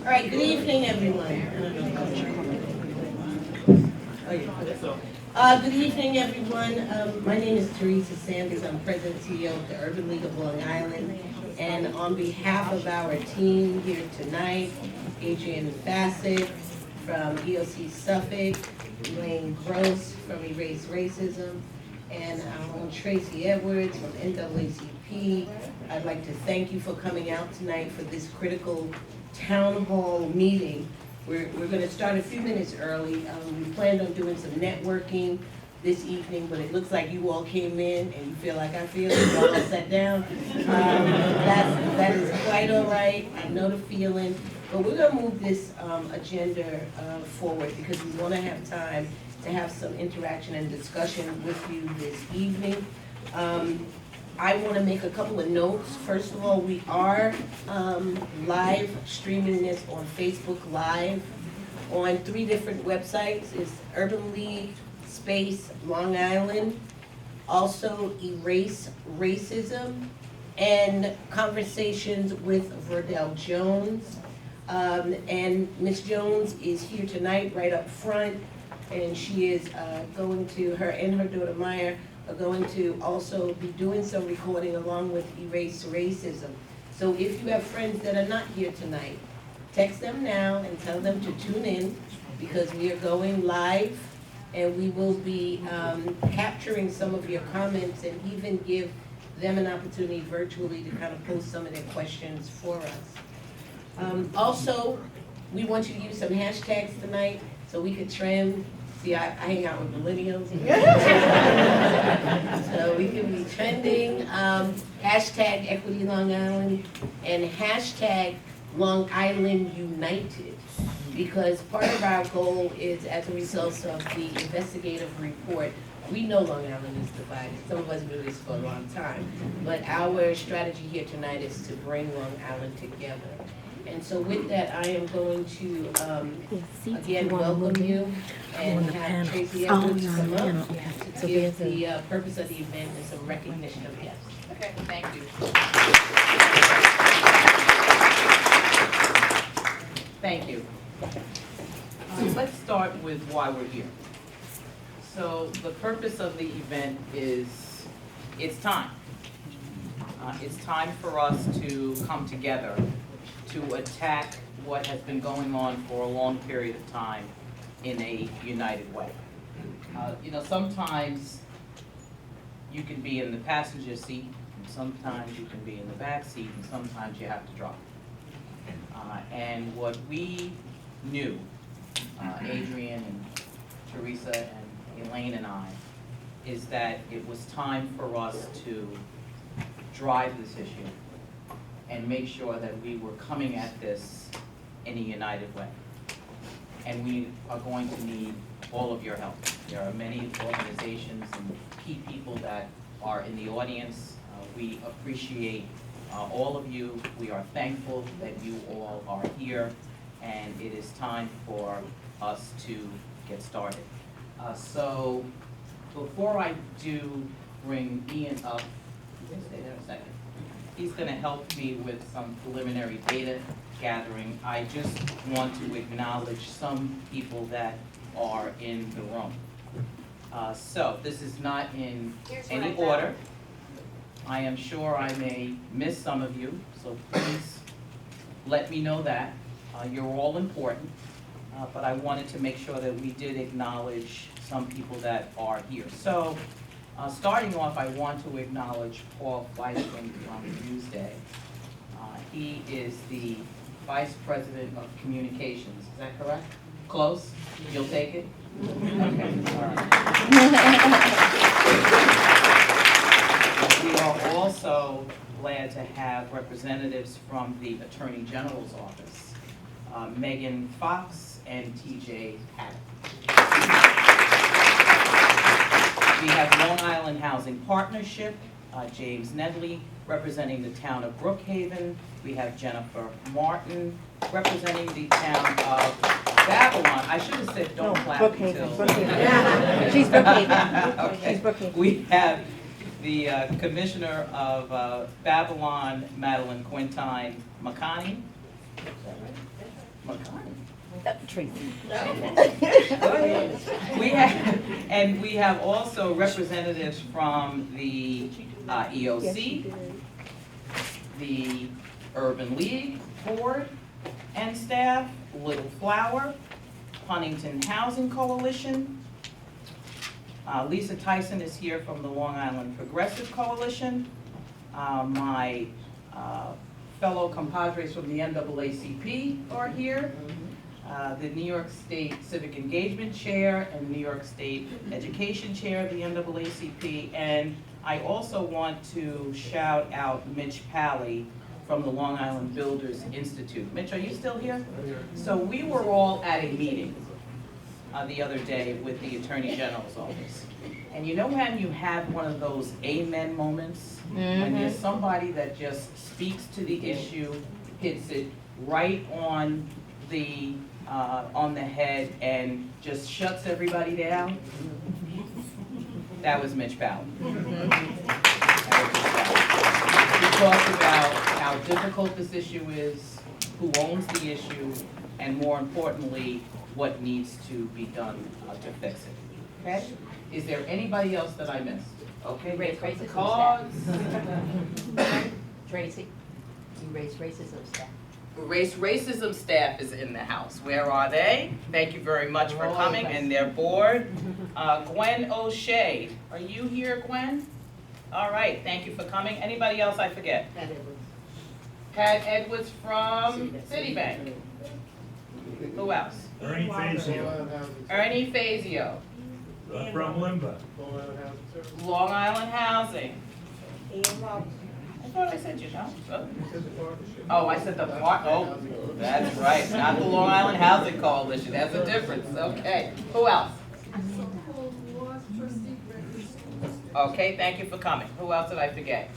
right, good evening, everyone. Good evening, everyone. My name is Teresa Sanders. I'm President and CEO of the Urban League of Long Island. And on behalf of our team here tonight, Adrian Bassett from EOC Suffolk, Elaine Gross from Erase Racism, and our own Tracy Edwards from NAACP, I'd like to thank you for coming out tonight for this critical town hall meeting. We're going to start a few minutes early. We planned on doing some networking this evening, but it looks like you all came in and you feel like I feel, you all sat down. That is quite all right. I know the feeling. But we're going to move this agenda forward because we want to have time to have some interaction and discussion with you this evening. I want to make a couple of notes. First of all, we are live streaming this on Facebook Live on 3 different websites. It's Urban League Space Long Island, also Erase Racism, and Conversations with Verdell Jones. And Ms. Jones is here tonight right up front, and she is going to, her and her daughter Maya are going to also be doing some recording along with Erase Racism. So if you have friends that are not here tonight, text them now and tell them to tune in because we are going live and we will be capturing some of your comments and even give them an opportunity virtually to kind of post some of their questions for us. Also, we want you to use some hashtags tonight so we could trend. See, I hang out with millennials. So we can be trending. Hashtag Equity Long Island and hashtag Long Island United. Because part of our goal is, as a result of the investigative report, we know Long Island is divided. Some of us do this for a long time. But our strategy here tonight is to bring Long Island together. And so with that, I am going to, again, welcome you and have Tracy Edwards come up to give the purpose of the event and some recognition of guests. Okay, thank you. Thank you. Let's start with why we're here. So the purpose of the event is, it's time. It's time for us to come together to attack what has been going on for a long period of time in a united way. Sometimes you can be in the passenger seat, and sometimes you can be in the back seat, and sometimes you have to drive. And what we knew, Adrian and Teresa and Elaine and I, is that it was time for us to drive this issue and make sure that we were coming at this in a united way. And we are going to need all of your help. There are many organizations and key people that are in the audience. We appreciate all of you. We are thankful that you all are here, and it is time for us to get started. So before I do bring Ian up, stay there a second. He's going to help me with some preliminary data gathering. I just want to acknowledge some people that are in the room. So this is not in any order. I am sure I may miss some of you, so please let me know that. You're all important, but I wanted to make sure that we did acknowledge some people that are here. So. Starting off, I want to acknowledge Paul Fleischman from Newsday. He is the Vice President of Communications. Is that correct? Close? You'll take it? Okay, all right. We are also glad to have representatives from the Attorney General's office, Megan Fox and TJ Haddock. We have Long Island Housing Partnership, James Nedley, representing the town of Brookhaven. We have Jennifer Martin, representing the town of Babylon. I should have said don't clap until. Brookhaven. She's Brookhaven. Okay. She's Brookhaven. We have the Commissioner of Babylon, Madeline Quintine Makani. Tracy. We have also representatives from the EOC, the Urban League Board and staff, Little Flower, Huntington Housing Coalition. Lisa Tyson is here from the Long Island Progressive Coalition. My fellow compadres from the NAACP are here. The New York State Civic Engagement Chair and New York State Education Chair of the NAACP. And I also want to shout out Mitch Pally from the Long Island Builders Institute. Mitch, are you still here? So we were all at a meeting the other day with the Attorney General's office. And you know when you have one of those amen moments? When there's somebody that just speaks to the issue, hits it right on the head and just shuts everybody down? That was Mitch Pally. He talked about how difficult this issue is, who owns the issue, and more importantly, what needs to be done to fix it. Okay? Is there anybody else that I missed? Okay, Raise let's go to racism cause. Tracy, you raise racism staff. Racism staff is in the house. Where are they? Thank you very much for coming, and their board. Gwen O'Shea, are you here, Gwen? All right, thank you for coming. Anybody else I forget? Pat Edwards from Citibank. Who else? Ernie Fazio, Ernie Fazio, from Limba. Long Island Housing. I thought I said you know. Oh, I said the part, oh, that's right, not the Long Island Housing Coalition, that's a difference, okay. Who else? Okay, thank you for coming. Who else did I forget?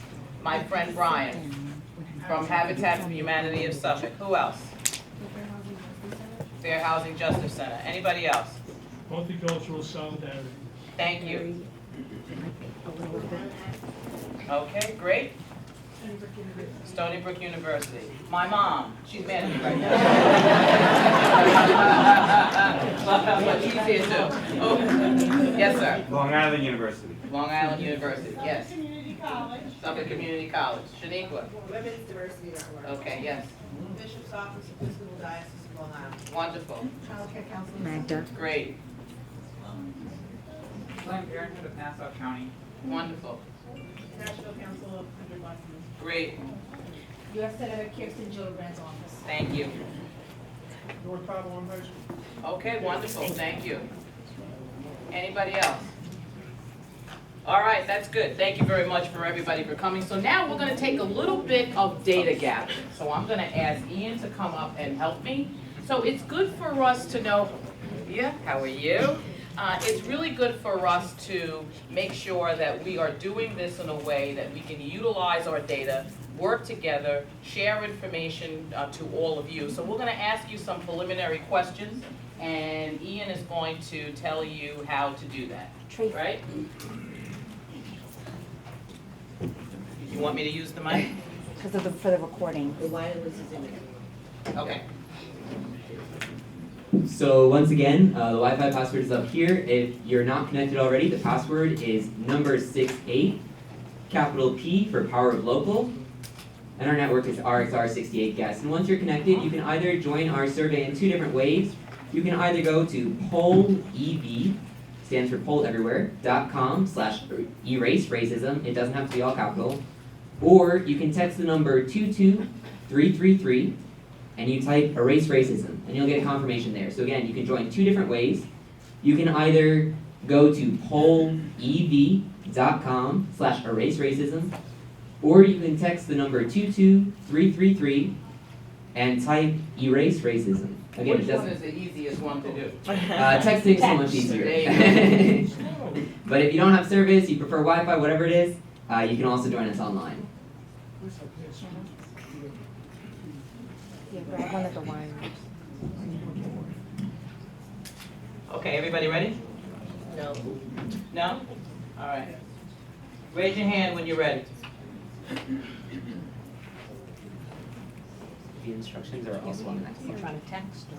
My friend Brian from Habitat for Humanity of Suffolk. Who else? Fair Housing Justice Center. Anybody else? Multicultural Solidarity. Thank you. Okay, great. Stony Brook University. My mom, she's mad at me right now. But she's here too. Oh, yes, sir. Long Island University. Long Island University, yes. Community College. Suffolk Community College. Shaniqua. Women's Diversity Network. Okay, yes. Bishop's Office of Episcopal Diocese of Long Island. Wonderful. Child Care Council. Magda. Great. Planned Parenthood of Nassau County. Wonderful. National Council of 100 Boston. Great. U.S. Senator Kirsten Gillibrand's office. Thank you. North Babylon High School. Okay, wonderful. Thank you. Anybody else? All right, that's good. Thank you very much for everybody for coming. So now we're going to take a little bit of data gathering. So I'm going to ask Ian to come up and help me. So it's good for us to know, yeah, how are you? It's really good for us to make sure that we are doing this in a way that we can utilize our data, work together, share information to all of you. So we're going to ask you some preliminary questions, and Ian is going to tell you how to do that. Tracy. Right? You want me to use the mic? Because for the recording. The wireless is in there. Okay. So once again, the Wi-Fi password is up here. If you're not connected already, the password is number 68, capital P for Power of Local, and our network is RXR68 guests. And once you're connected, you can either join our survey in two different ways. You can either go to pollev, stands for polleverywhere.com/erase racism. It doesn't have to be all capital. Or you can text the number 22333 and you type erase racism, and you'll get a confirmation there. So again, you can join two different ways. You can either go to pollev.com/erase racism, or you can text the number 22333 and type erase racism. Again, Which one is the easiest one to do? Texting is so much easier. There you But if you don't have service, you prefer Wi-Fi, whatever it is, you can also join us online. Yeah, grab one of the wires. Okay, everybody ready? No. No? All right. Raise your hand when you're ready. The instructions are also on the next You slide. trying to text or?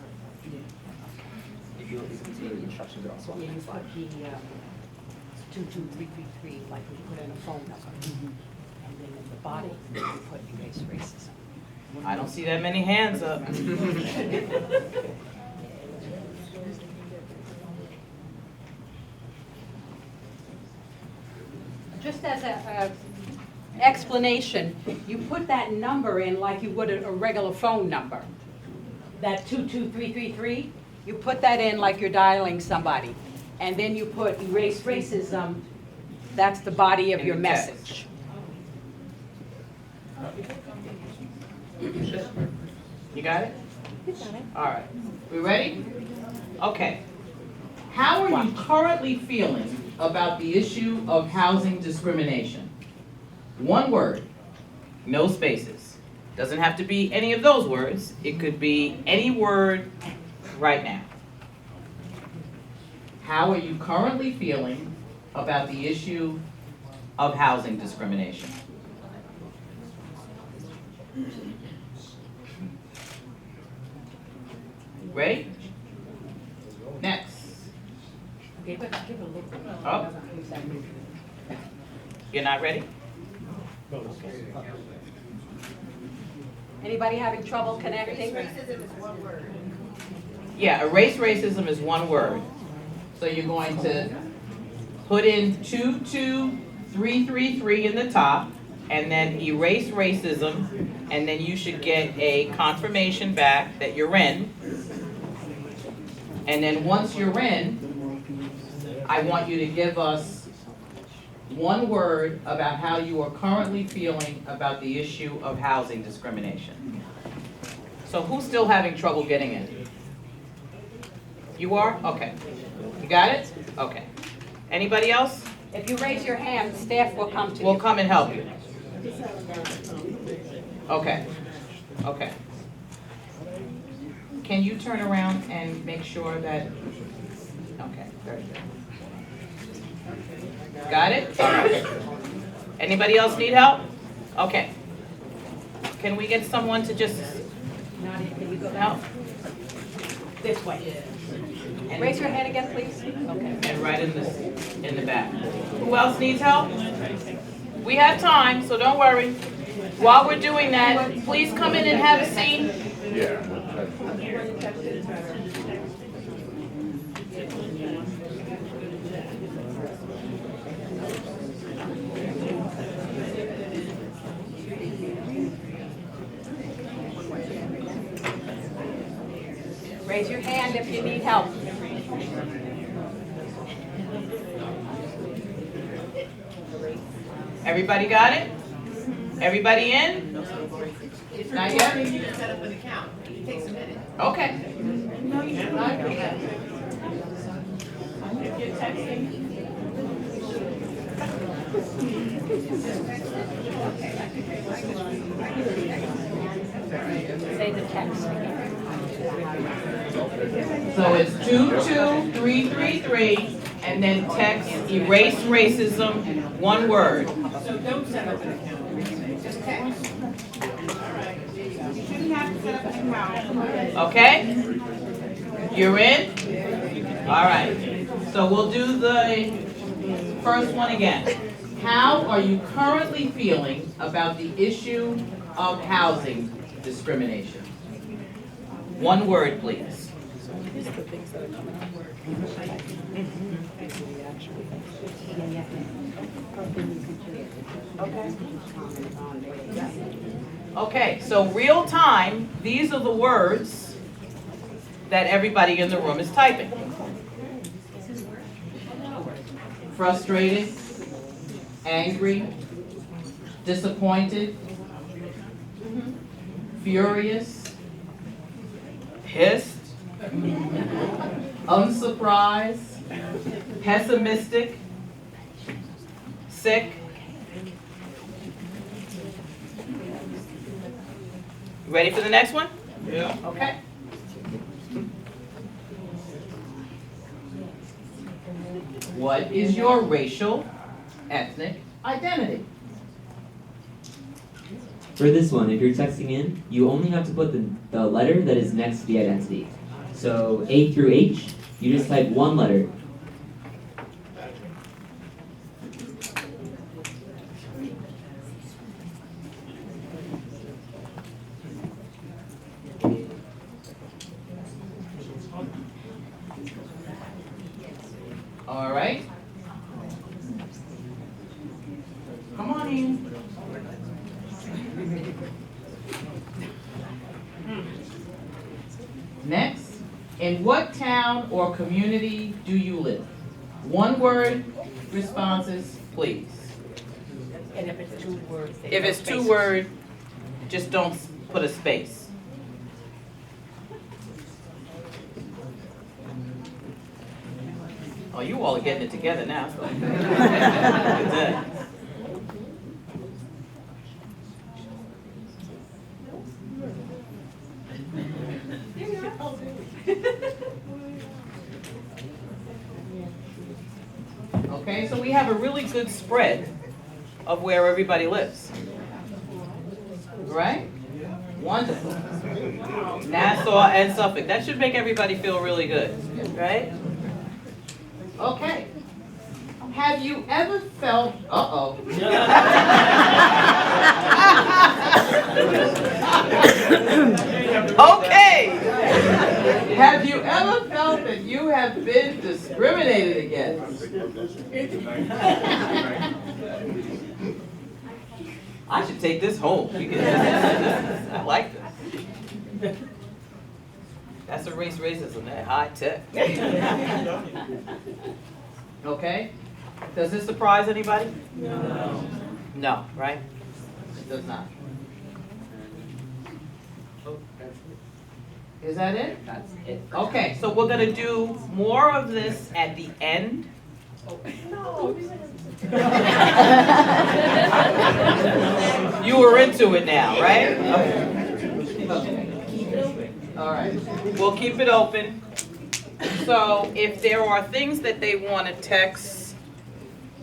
If you look at the instructions are also on the Yeah, you next slide. put the 22333, like we put in a phone number. And then in the body, you put erase racism. I don't see that many hands up. Just as a explanation, you put that number in like you would a regular phone number. That 22333, you put that in like you're dialing somebody. And then you put erase racism, that's the body of In your the text. message. You got it? All right. We ready? Okay. How are you currently feeling about the issue of housing discrimination? One word, no spaces. Doesn't have to be any of those words. It could be any word right now. How are you currently feeling about the issue of housing discrimination? Ready? Next. Give it a look. Oh. You're not ready? Anybody having trouble connecting? Yeah, erase racism is one word. So you're going to put in 22333 in the top, and then erase racism, and then you should get a confirmation back that you're in. And then once you're in, I want you to give us one word about how you are currently feeling about the issue of housing discrimination. So who's still having trouble getting in? You are? Okay. You got it? Okay. Anybody else? If you raise your hand, staff will come to We'll you. come and help you. Okay. Okay. Can you turn around and make sure that, okay, very good. Got it? All right. Anybody else need help? Okay. Can we get someone to just help? This way. Raise your hand again, please. Okay. And right in the back. Who else needs help? We have time, so don't worry. While we're doing that, please come in and have a seat. Raise your hand if you need help. Everybody got it? Everybody in? Not yet? You can set up an account. It takes a minute. Okay. Say the text again. So it's 22333, and then text erase racism, one word. So don't set up an account. Just text. You shouldn't have to set up an account. Okay? You're in? All right. So we'll do the first one again. How are you currently feeling about the issue of housing discrimination? One word, please. Okay, so real time, these are the words that everybody in the room is typing. Frustrated, angry, disappointed, furious, pissed, unsurprised, pessimistic, sick. Ready for the next one? Yeah. Okay. What is your racial, ethnic identity? For this one, if you're texting in, you only have to put the letter that is next to the identity. So A through H, you just type one letter. All right. Come on in. Next, in what town or community do you live? One word responses, please. And if it's 2 words. they If no it's two spaces. word, just don't put a space. Oh, you all are getting it together now. Good. Okay, so we have a really good spread of where everybody lives. Right? Wonderful. Nassau and Suffolk. That should make everybody feel really good, right? Okay. Have you ever felt, Okay. Have you ever felt that you have been discriminated against? I should take this home. I like this. That's a race racism, that high tech. Okay? Does this surprise anybody? No. No, right? It does not. Is that it? That's it. Okay, so we're gonna do more of this at the end. You were into it now, right? All right, we'll keep it open. So if there are things that they want to text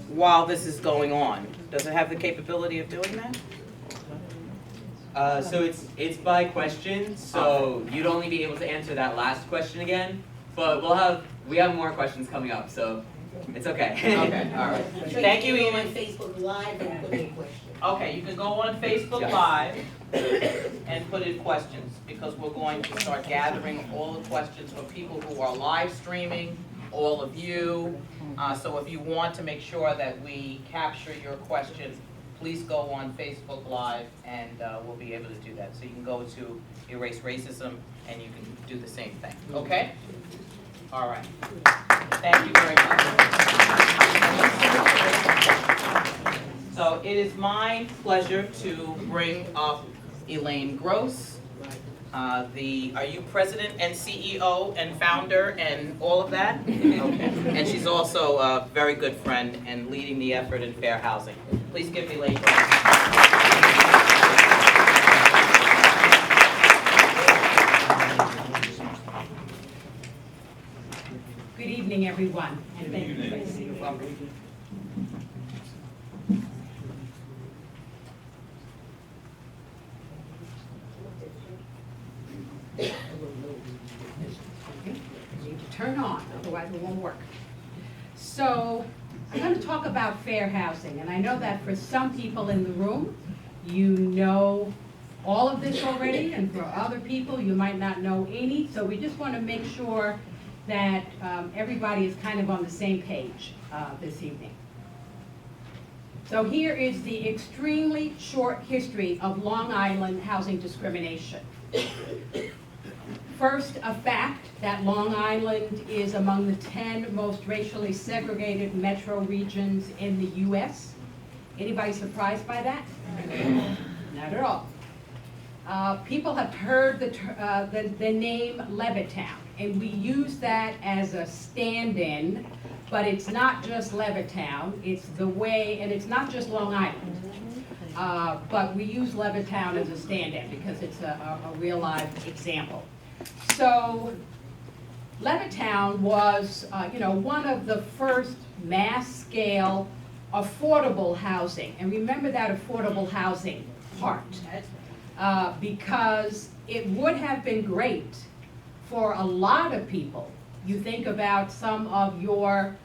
while this is going on, does it have the capability of doing that? So it's by question, so you'd only be able to answer that last question again, but we have more questions coming up, so it's okay. Okay, all right. Thank you, Go Ian. on Facebook Live and put in questions. Okay, you can go on Facebook Yes. Live and put in questions, because we're going to start gathering all the questions from people who are live streaming, all of you. So if you want to make sure that we capture your question, please go on Facebook Live and we'll be able to do that. So you can go to Erase Racism and you can do the same thing, okay? All right. Thank you very much. So it is my pleasure to bring up Elaine Gross. Are you president and CEO and founder and all of that? Okay. And she's also a very good friend and leading the effort in fair housing. Please give me Elaine Gross. Good evening, everyone, and thank you, Tracy. You're welcome. Need to turn on, otherwise it won't work. So, I'm going to talk about fair housing, and I know that for some people in the room, you know all of this already, and for other people, you might not know any, so we just want to make sure that everybody is kind of on the same page this evening. So here is the extremely short history of Long Island housing discrimination. First, a fact that Long Island is among the 10 most racially segregated metro regions in the U.S. Anybody surprised by that? Not at all. People have heard the name Levittown, and we use that as a stand-in, but it's not just Levittown, it's the way, and it's not just Long Island. But we use Levittown as a stand-in because it's a real live example. So Levittown was, one of the first mass-scale affordable housing. And remember that affordable housing part. Because it would have been great for a lot of people. You think about some of your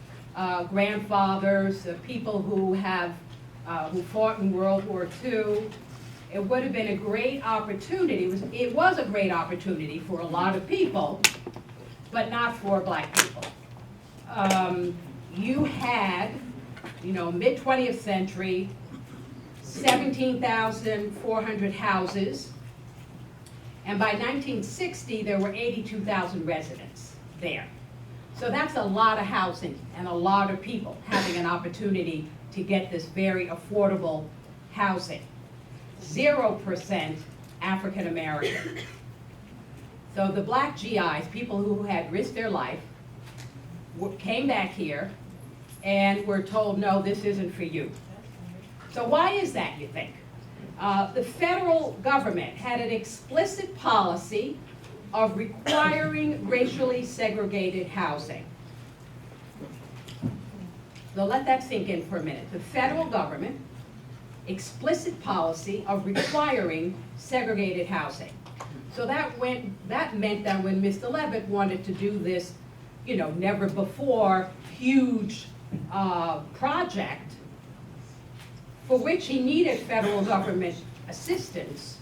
grandfathers, people who fought in World War II. It would have been a great opportunity. It was a great opportunity for a lot of people, but not for black people. You had, mid-20th century, 17,400 houses, and by 1960, there were 82,000 residents there. So that's a lot of housing and a lot of people having an opportunity to get this very affordable housing. 0% African American. So the black GIs, people who had risked their life, came back here and were told, no, this isn't for you. So why is that, you think? The federal government had an explicit policy of requiring racially segregated housing. So let that sink in for a minute. The federal government, explicit policy of requiring segregated housing. So that meant that when Mr. Levitt wanted to do this, never before huge project, for which he needed federal government assistance,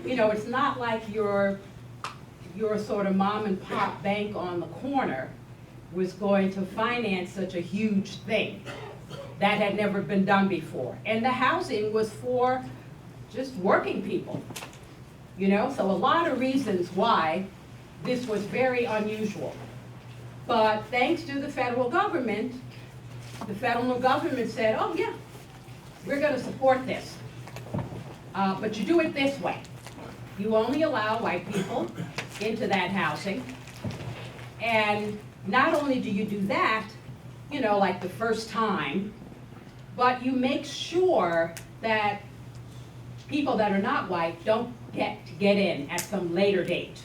it's not like your sort of mom and pop bank on the corner was going to finance such a huge thing. That had never been done before. And the housing was for just working people, So a lot of reasons why this was very unusual. But thanks to the federal government said, oh yeah, we're going to support this. But you do it this way. You only allow white people into that housing. And not only do you do that, like the first time, but you make sure that people that are not white don't get in at some later date.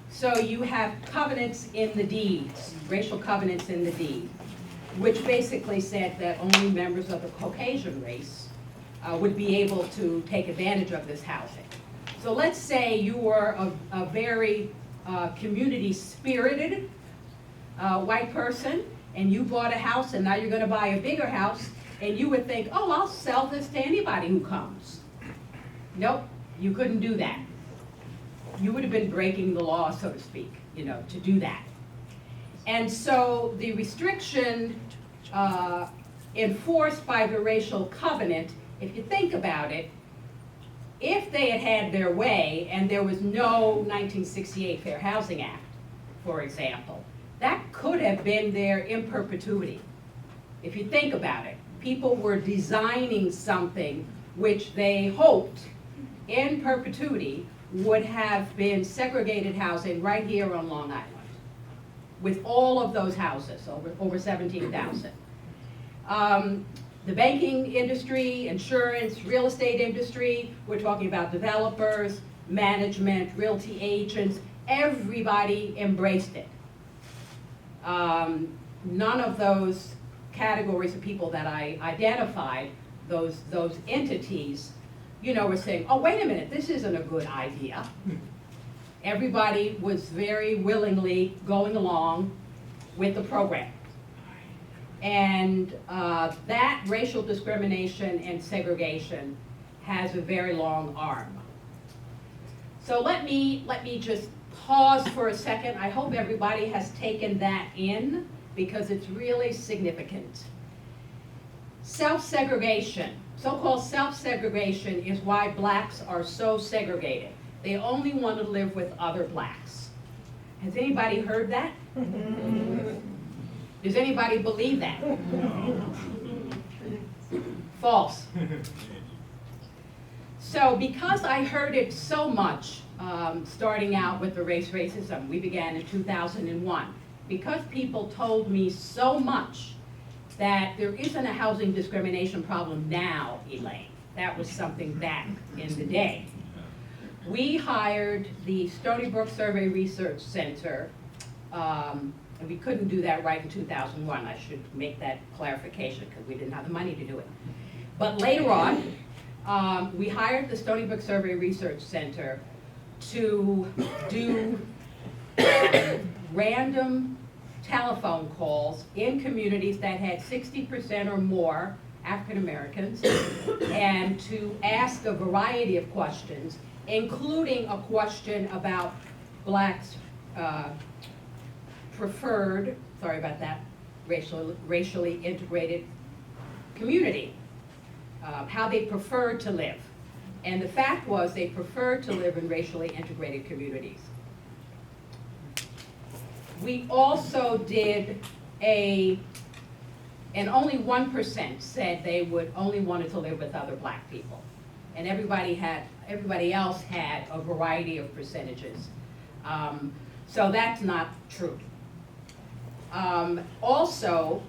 So you have covenants in the deeds, racial covenants in the deed, which basically said that only members of the Caucasian race would be able to take advantage of this housing. So let's say you were a very community-spirited white person, and you bought a house, and now you're going to buy a bigger house, and you would think, oh, I'll sell this to anybody who comes. Nope, you couldn't do that. You would have been breaking the law, so to speak, to do that. And so the restriction enforced by the racial covenant, if you think about it, if they had had their way and there was no 1968 Fair Housing Act, for example, that could have been there in perpetuity. If you think about it, people were designing something which they hoped in perpetuity would have been segregated housing right here on Long Island, with all of those houses, over 17,000. The banking industry, insurance, real estate industry, we're talking about developers, management, realty agents, everybody embraced it. None of those categories of people that I identified, those entities, were saying, oh, wait a minute, this isn't a good idea. Everybody was very willingly going along with the program. And that racial discrimination and segregation has a very long arm. So let me just pause for a second. I hope everybody has taken that in, because it's really significant. Self-segregation, so-called self-segregation, is why blacks are so segregated. They only want to live with other blacks. Has anybody heard that? Does anybody believe that? False. So because I heard it so much, starting out with the race racism, we began in 2001, because people told me so much that there isn't a housing discrimination problem now, Elaine. That was something back in the day. We hired the Stony Brook Survey Research Center, and we couldn't do that right in 2001. I should make that clarification, because we didn't have the money to do it. But later on, We hired the Stony Brook Survey Research Center to do random telephone calls in communities that had 60% or more African Americans, and to ask a variety of questions, including a question about blacks' preferred, sorry about that, racially integrated community, how they preferred to live. And the fact was they preferred to live in racially integrated communities. We also did and only 1% said they would only wanted to live with other black people. And everybody else had a variety of percentages. So that's not true. Also,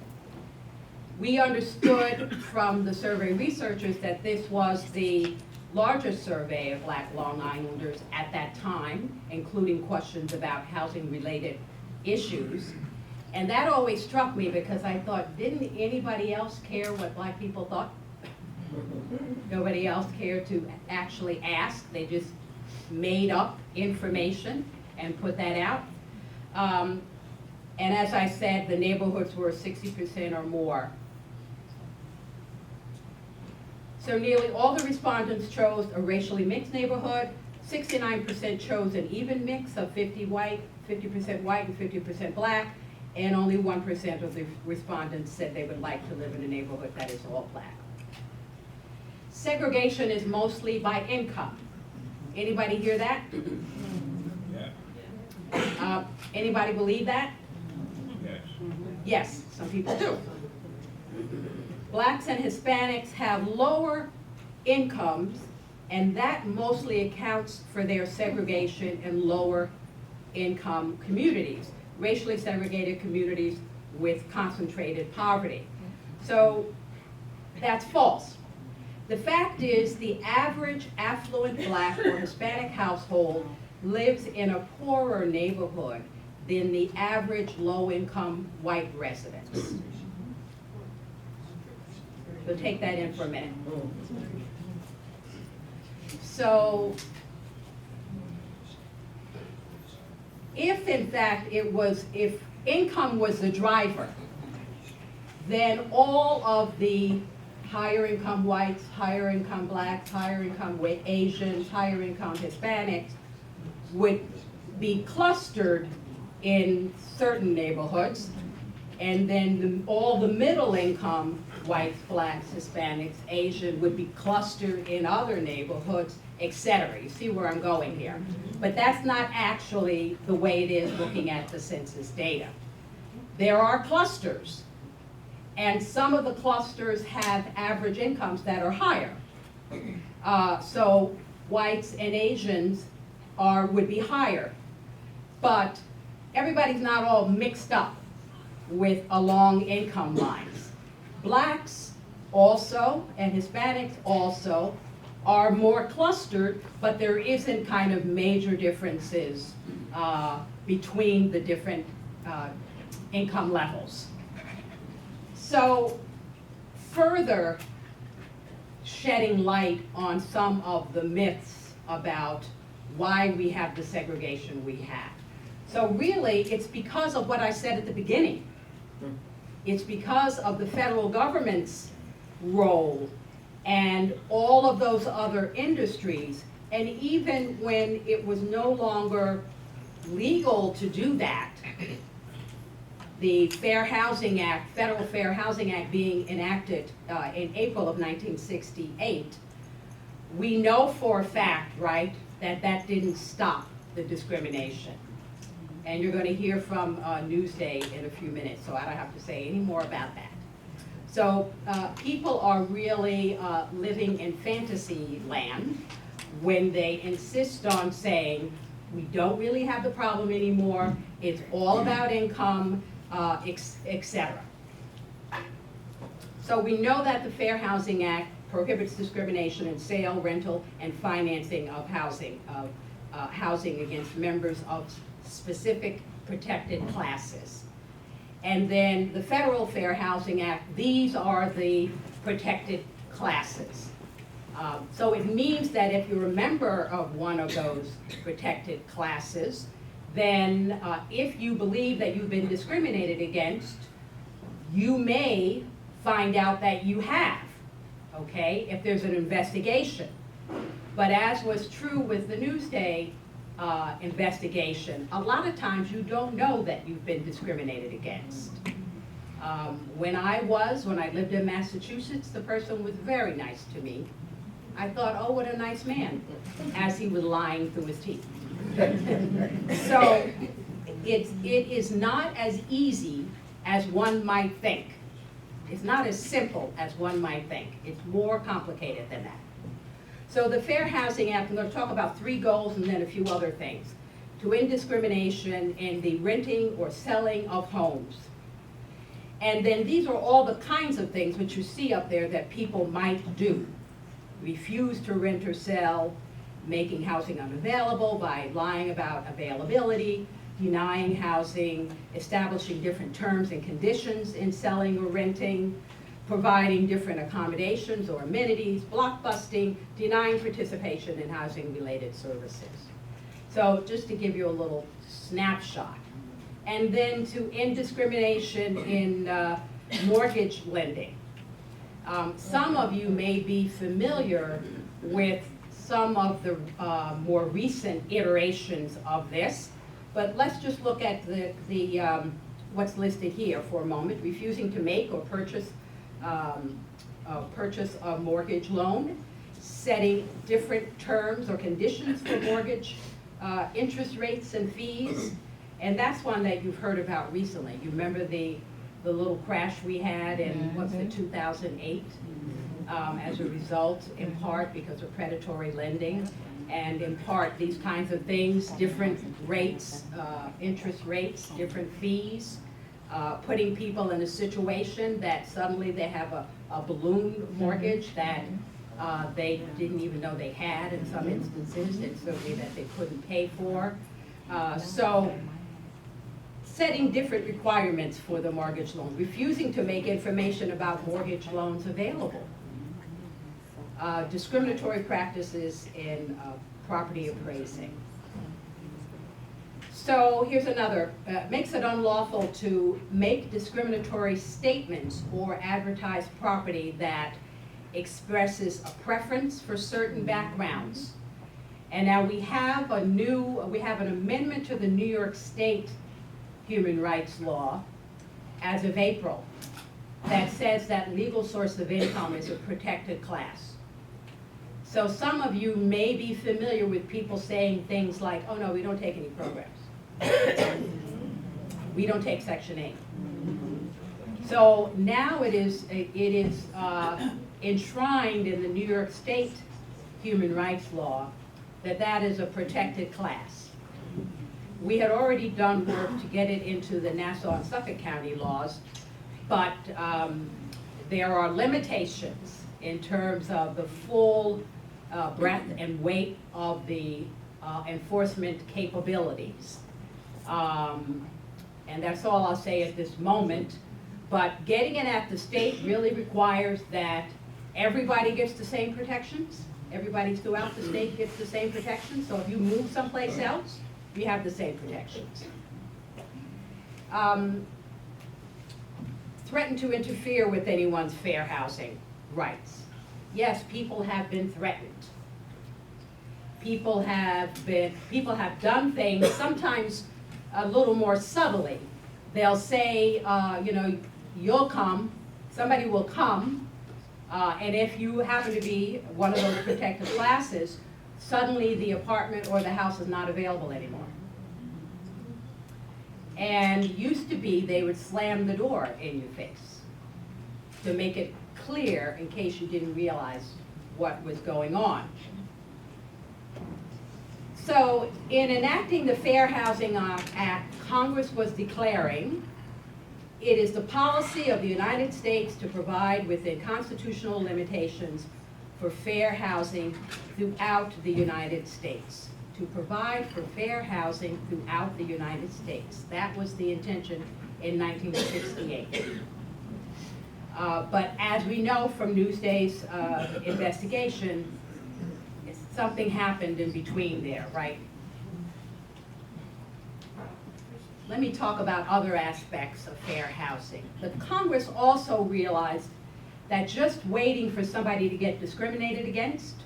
we understood from the survey researchers that this was the largest survey of black Long Islanders at that time, including questions about housing-related issues. And that always struck me because I thought, didn't anybody else care what black people thought? Nobody else cared to actually ask. They just made up information and put that out. And as I said, the neighborhoods were 60% or more. So nearly all the respondents chose a racially mixed neighborhood. 69% chose an even mix of 50% white, and 50% black. And only 1% of the respondents said they would like to live in a neighborhood that is all black. Segregation is mostly by income. Anybody hear that? Yeah. Anybody believe that? Yes. Yes, some people do. Blacks and Hispanics have lower incomes, and that mostly accounts for their segregation in lower income communities, racially segregated communities with concentrated poverty. So that's false. The fact is the average affluent black or Hispanic household lives in a poorer neighborhood than the average low-income white residents. So take that in for a minute. So if in fact if income was the driver, then all of the higher income whites, higher income blacks, higher income Asians, higher income Hispanics would be clustered in certain neighborhoods, and then all the middle income whites, blacks, Hispanics, Asian would be clustered in other neighborhoods, etc. You see where I'm going here. But that's not actually the way it is looking at the census data. There are clusters, and some of the clusters have average incomes that are higher. So whites and Asians would be higher, but everybody's not all mixed up with along income lines. Blacks also and Hispanics also are more clustered, but there isn't kind of major differences between the different income levels. So further shedding light on some of the myths about why we have the segregation we have. So really, it's because of what I said at the beginning. It's because of the federal government's role and all of those other industries. And even when it was no longer legal to do that, the Fair Housing Act, Federal Fair Housing Act being enacted in April of 1968, we know for a fact, right, that that didn't stop the discrimination. And you're going to hear from Newsday in a few minutes, so I don't have to say any more about that. So people are really living in fantasy land when they insist on saying, we don't really have the problem anymore, it's all about income, etc. So we know that the Fair Housing Act prohibits discrimination in sale, rental, and financing of housing against members of specific protected classes. And then the Federal Fair Housing Act, these are the protected classes. So it means that if you're a member of one of those protected classes, then if you believe that you've been discriminated against, you may find out that you have, okay, if there's an investigation. But as was true with the Newsday investigation, a lot of times you don't know that you've been discriminated against. When I lived in Massachusetts, the person was very nice to me. I thought, oh, what a nice man, as he was lying through his teeth. So it is not as easy as one might think. It's not as simple as one might think. It's more complicated than that. So the Fair Housing Act, I'm going to talk about 3 goals and then a few other things. To end discrimination in the renting or selling of homes. And then these are all the kinds of things which you see up there that people might do. Refuse to rent or sell, making housing unavailable by lying about availability, denying housing, establishing different terms and conditions in selling or renting, providing different accommodations or amenities, blockbusting, denying participation in housing-related services. So just to give you a little snapshot. And then to end discrimination in mortgage lending. Some of you may be familiar with some of the more recent iterations of this, but let's just look at the what's listed here for a moment. Refusing to make or purchase a mortgage loan, setting different terms or conditions for mortgage interest rates and fees, and that's one that you've heard about recently. You remember the little crash we had in, what's it, 2008? As a result, in part because of predatory lending, and in part these kinds of things, different rates, interest rates, different fees, putting people in a situation that suddenly they have a balloon mortgage that they didn't even know they had in some instances, and certainly that they couldn't pay for. So setting different requirements for the mortgage loan, refusing to make information about mortgage loans available. Discriminatory practices in property appraising. So here's another, makes it unlawful to make discriminatory statements or advertise property that expresses a preference for certain backgrounds. And now we have an amendment to the New York State human rights law as of April that says that legal source of income is a protected class. So some of you may be familiar with people saying things like, oh no, we don't take any programs. We don't take Section 8. So now it is enshrined in the New York State human rights law that is a protected class. We had already done work to get it into the Nassau and Suffolk County laws, but there are limitations in terms of the full breadth and weight of the enforcement capabilities. And that's all I'll say at this moment. But getting it at the state really requires that everybody gets the same protections. Everybody throughout the state gets the same protections. So if you move someplace else, you have the same protections. Threaten to interfere with anyone's fair housing rights. Yes, people have been threatened. People have done things, sometimes a little more subtly. They'll say, you'll come, somebody will come, and if you happen to be one of those protected classes, suddenly the apartment or the house is not available anymore. And used to be, they would slam the door in your face to make it clear in case you didn't realize what was going on. So in enacting the Fair Housing Act, Congress was declaring it is the policy of the United States to provide within constitutional limitations for fair housing throughout the United States. To provide for fair housing throughout the United States. That was the intention in 1968. But as we know from Newsday's investigation, something happened in between there, right? Let me talk about other aspects of fair housing. The Congress also realized that just waiting for somebody to get discriminated against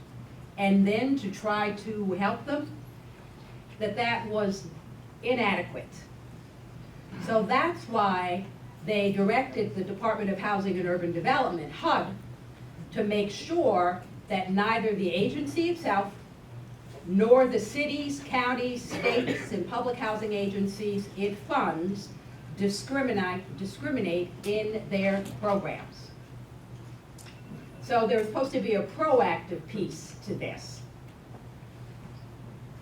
and then to try to help them, that was inadequate. So that's why they directed the Department of Housing and Urban Development, HUD, to make sure that neither the agency itself nor the cities, counties, states, and public housing agencies it funds discriminate in their programs. So there's supposed to be a proactive piece to this.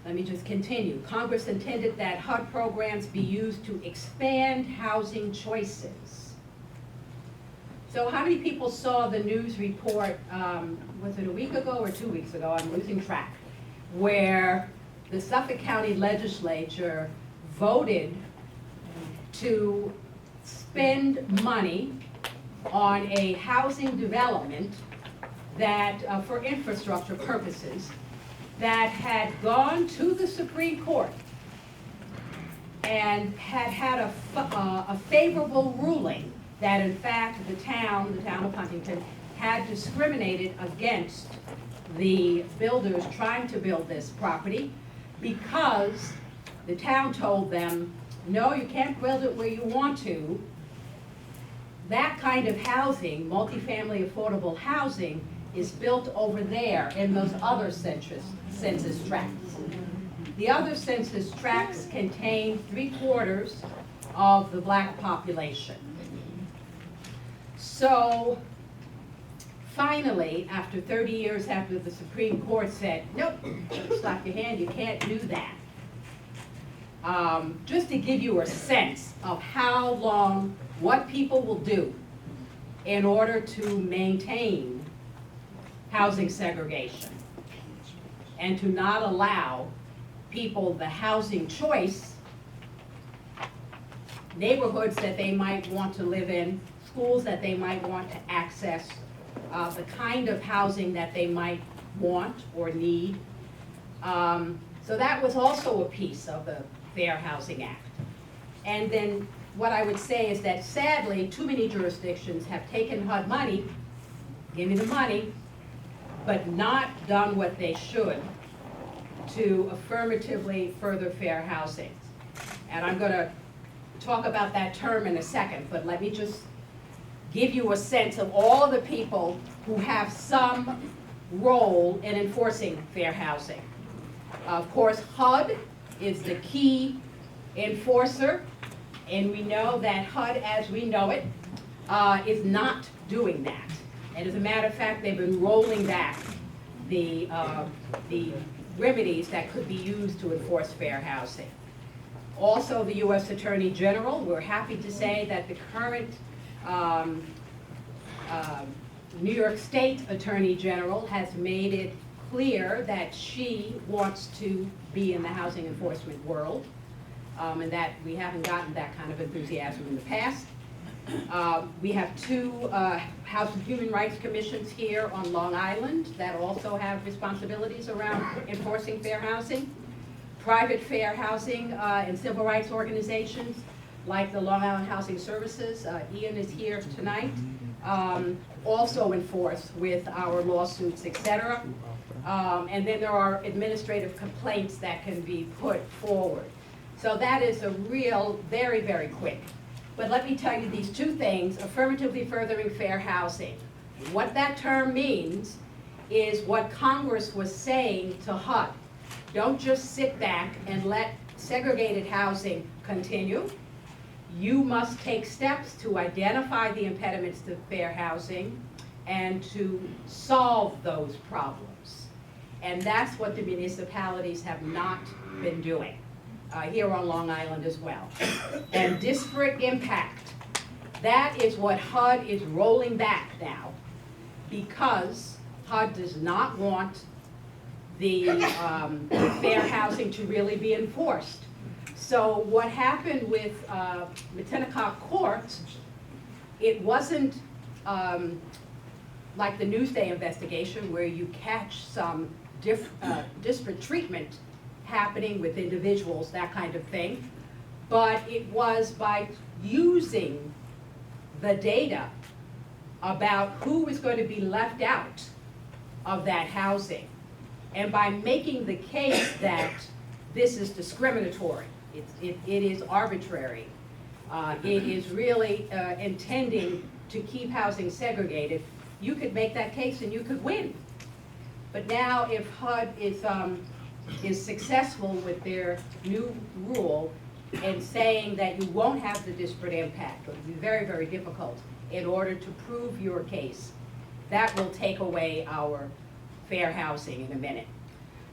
Let me just continue. Congress intended that HUD programs be used to expand housing choices. So how many people saw the news report, was it a week ago or 2 weeks ago? I'm losing track. Where the Suffolk County Legislature voted to spend money on a housing development that, for infrastructure purposes, that had gone to the Supreme Court and had a favorable ruling that in fact the town of Huntington, had discriminated against the builders trying to build this property because the town told them, no, you can't build it where you want to. That kind of housing, multifamily affordable housing, is built over there in those other census tracts. The other census tracts contain 3/4 of the black population. So finally, after 30 years after the Supreme Court said, nope, slap your hand, you can't do that. Just to give you a sense of how long, what people will do in order to maintain housing segregation and to not allow people the housing choice, neighborhoods that they might want to live in, schools that they might want to access, the kind of housing that they might want or need. So that was also a piece of the Fair Housing Act. And then what I would say is that sadly, too many jurisdictions have taken HUD money, give me the money, but not done what they should to affirmatively further fair housing. And I'm going to talk about that term in a second, but let me just give you a sense of all of the people who have some role in enforcing fair housing. Of course, HUD is the key enforcer, and we know that HUD, as we know it, is not doing that. And as a matter of fact, they've been rolling back the remedies that could be used to enforce fair housing. Also, the U.S. Attorney General, we're happy to say that the current New York State Attorney General has made it clear that she wants to be in the housing enforcement world, and that we haven't gotten that kind of enthusiasm in the past. We have 2 House and Human Rights Commissions here on Long Island that also have responsibilities around enforcing fair housing. Private fair housing and civil rights organizations like the Long Island Housing Services, Ian is here tonight, also enforce with our lawsuits, etc. And then there are administrative complaints that can be put forward. So that is a real, very, very quick. But let me tell you these 2 things, affirmatively furthering fair housing. What that term means is what Congress was saying to HUD. Don't just sit back and let segregated housing continue. You must take steps to identify the impediments to fair housing and to solve those problems. And that's what the municipalities have not been doing. Here on Long Island as well. And disparate impact, that is what HUD is rolling back now, because HUD does not want the fair housing to really be enforced. So what happened with Mettenacock Court, it wasn't like the Newsday investigation, where you catch some disparate treatment happening with individuals, that kind of thing. But it was by using the data about who was going to be left out of that housing, and by making the case that this is discriminatory, it is arbitrary, it is really intending to keep housing segregated, you could make that case and you could win. But now if HUD is successful with their new rule and saying that you won't have the disparate impact, it will be very, very difficult in order to prove your case, that will take away our fair housing in a minute.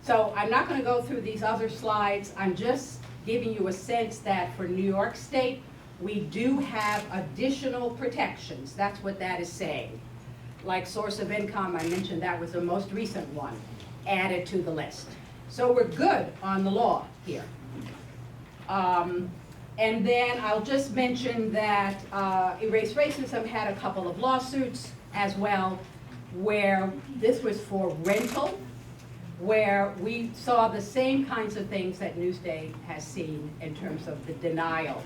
So I'm not going to go through these other slides. I'm just giving you a sense that for New York State, we do have additional protections. That's what that is saying. Like source of income, I mentioned that was the most recent one added to the list. So we're good on the law here. And then I'll just mention that Erase Racism had a couple of lawsuits as well, where this was for rental, where we saw the same kinds of things that Newsday has seen in terms of the denial,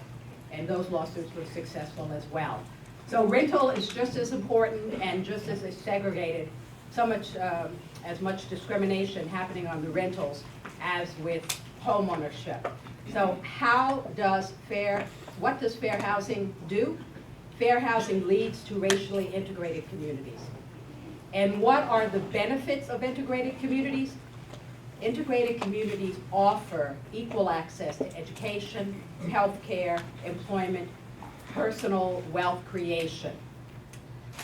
and those lawsuits were successful as well. So rental is just as important and just as segregated, as much discrimination happening on the rentals as with homeownership. So what does fair housing do? Fair housing leads to racially integrated communities. And what are the benefits of integrated communities? Integrated communities offer equal access to education, healthcare, employment, personal wealth creation.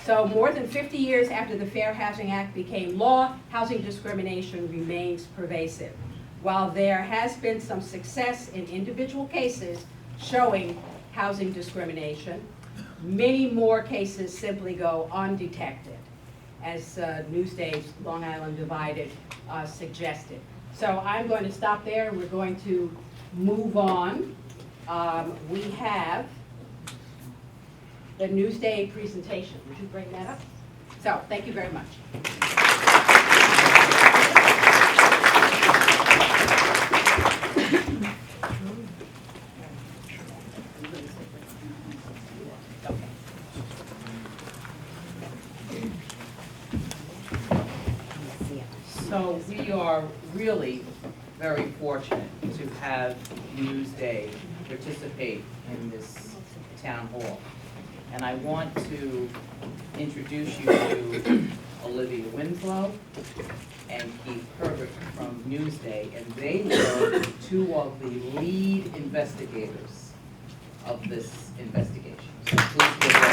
So more than 50 years after the Fair Housing Act became law, housing discrimination remains pervasive. While there has been some success in individual cases showing housing discrimination, many more cases simply go undetected, as Newsday's Long Island Divided suggested. So I'm going to stop there, and we're going to move on. We have the Newsday presentation. Would you bring that up? So, thank you very much. So we are really very fortunate to have Newsday participate in this town hall. And I want to introduce you to Olivia Winslow and Keith Herbert from Newsday, and they were two of the lead investigators of this investigation. So please give them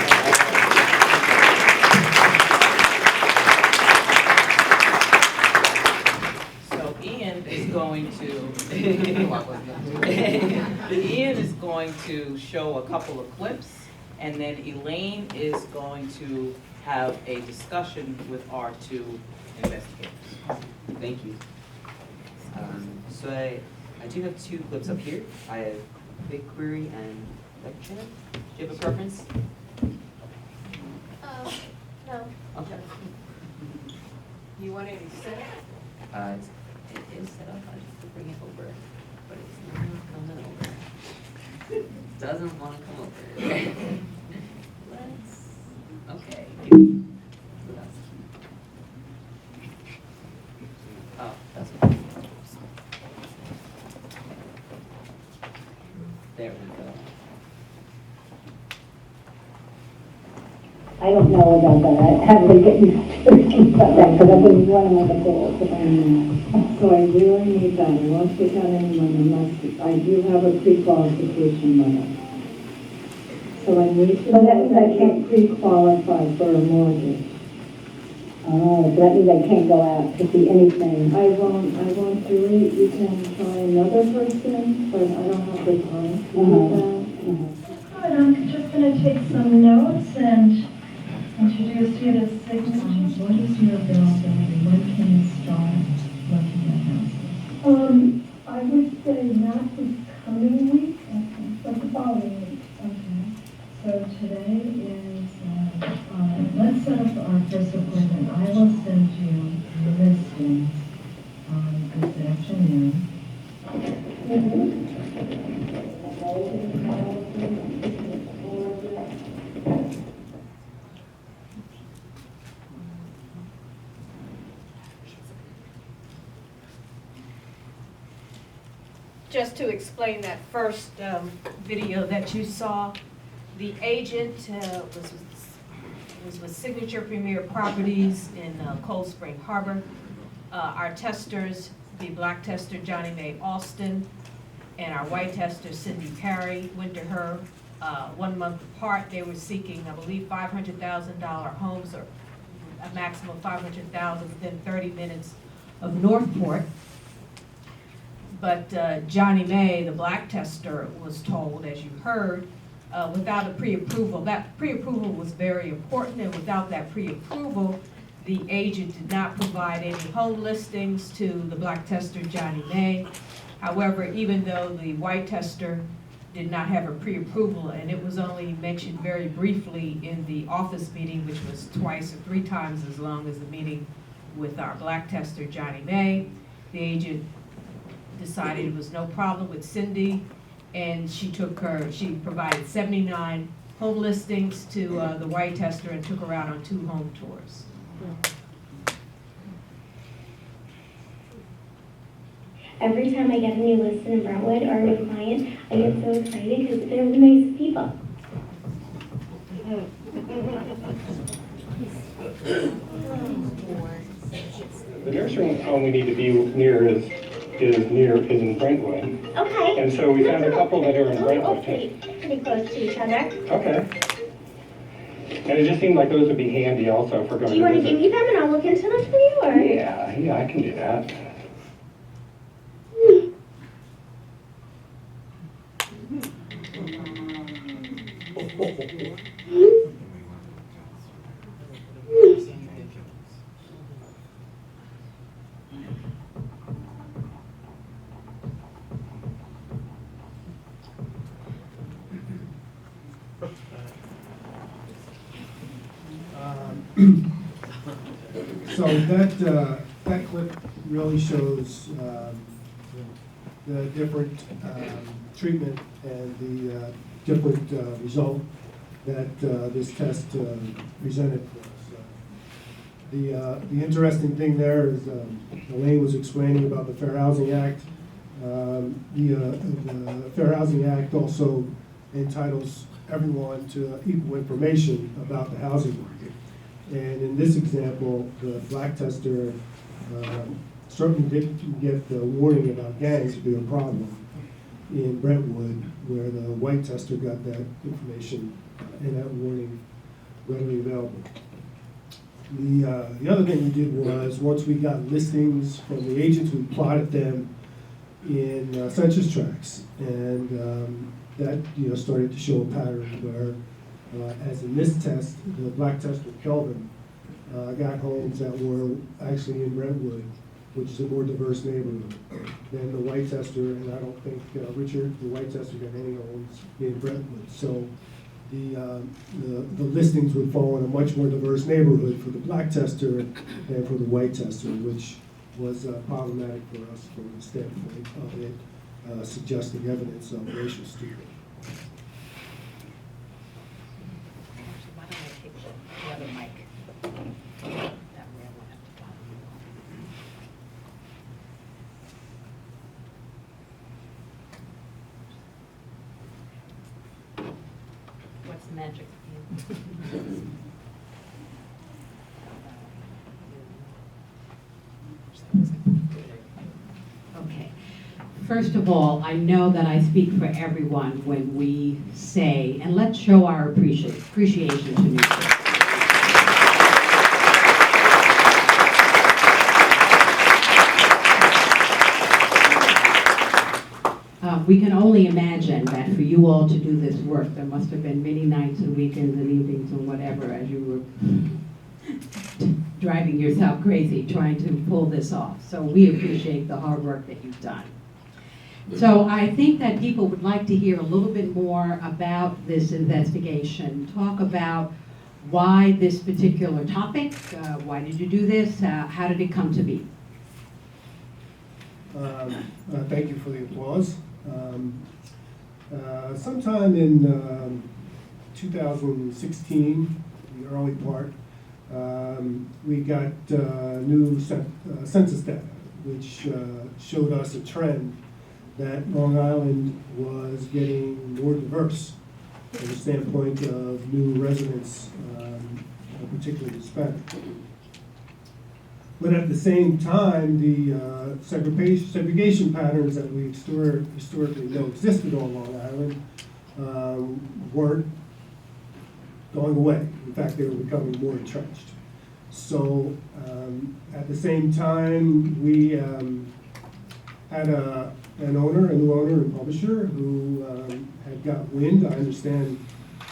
Ian is going to show a couple of clips, and then Elaine is going to have a discussion with our two investigators. Thank you. So I do have two clips up here. I have BigQuery and Lecture. Do you have a preference? No. Okay. You want it set up? It is set up. I just have to bring it over, but it's not coming over. It doesn't want to come over. Okay. Oh, that's what. There we go. I don't know about that. I haven't been getting about that because I've been running on the board. So I really need that. I won't get that anyone unless I do have a pre-qualification letter. So I need to know that I can't pre-qualify for a mortgage. Oh, so that means I can't go out to see anything. I won't do it. You can try another person, but I don't have the time to do that. Good, I'm just going to take some notes and introduce you to signatures. What is your availability? When can you start looking at houses? I would say not this coming week, but the following week. Okay. So today is let's set up our first appointment. I will send you listings this afternoon. Just to explain that first video that you saw, the agent was with Signature Premier Properties in Cold Spring Harbor. Our testers, the black tester Johnny Mae Alston and our white tester Cindy Perry, went to her 1 month apart. They were seeking, I believe, $500,000 homes, or a maximum of $500,000 within 30 minutes of Northport. But Johnny Mae, the black tester, was told, as you heard, without a pre-approval. That pre-approval was very important, and without that pre-approval, the agent did not provide any home listings to the black tester, Johnny Mae. However, even though the white tester did not have a pre-approval, and it was only mentioned very briefly in the office meeting, which was 2 or 3 times as long as the meeting with our black tester, Johnny Mae, the agent decided it was no problem with Cindy, and she provided 79 home listings to the white tester and took her out on 2 home tours. Every time I get a new listing in Brentwood or a new client, I get so excited because they're the nice people. The nursing home we need to be near is in Brentwood. Okay. And so we found a couple that are in Brentwood. Pretty close to each other. Okay. And it just seemed like those would be handy also if we're going to Do you want to visit. give me them and I'll look into this for you, or? Yeah, I can do that. So that clip really shows the different treatment and the different result that this test presented for us. The interesting thing there is Elaine was explaining about the Fair Housing Act. The Fair Housing Act also entitles everyone to equal information about the housing market. And in this example, the black tester certainly didn't get the warning about gangs being a problem in Brentwood, where the white tester got that information and that warning readily available. The other thing we did was, once we got listings from the agents, we plotted them in census tracts, and that started to show a pattern where, as in this test, the black tester Kelvin got homes that were actually in Brentwood, which is a more diverse neighborhood than the white tester, and I don't think Richard, the white tester, got any homes in Brentwood. So the listings would fall in a much more diverse neighborhood for the black tester than for the white tester, which was problematic for us from the standpoint of it suggesting evidence of racial stealing. Why don't I take the other mic? That way I won't have to talk. What's the magic? Okay. First of all, I know that I speak for everyone when we say, and let's show our appreciation to Newsday. We can only imagine that for you all to do this work, there must have been many nights and weekends and evenings and whatever as you were driving yourself crazy trying to pull this off. So we appreciate the hard work that you've done. So I think that people would like to hear a little bit more about this investigation, talk about Why this particular topic? Why did you do this? How did it come to be? Thank you for the applause. Sometime in 2016, the early part, we got new census data, which showed us a trend that Long Island was getting more diverse from the standpoint of new residents, particularly Hispanic. But at the same time, the segregation patterns that we historically know existed on Long Island weren't going away. In fact, they were becoming more entrenched. So at the same time, we had a new owner and publisher who had got wind. I understand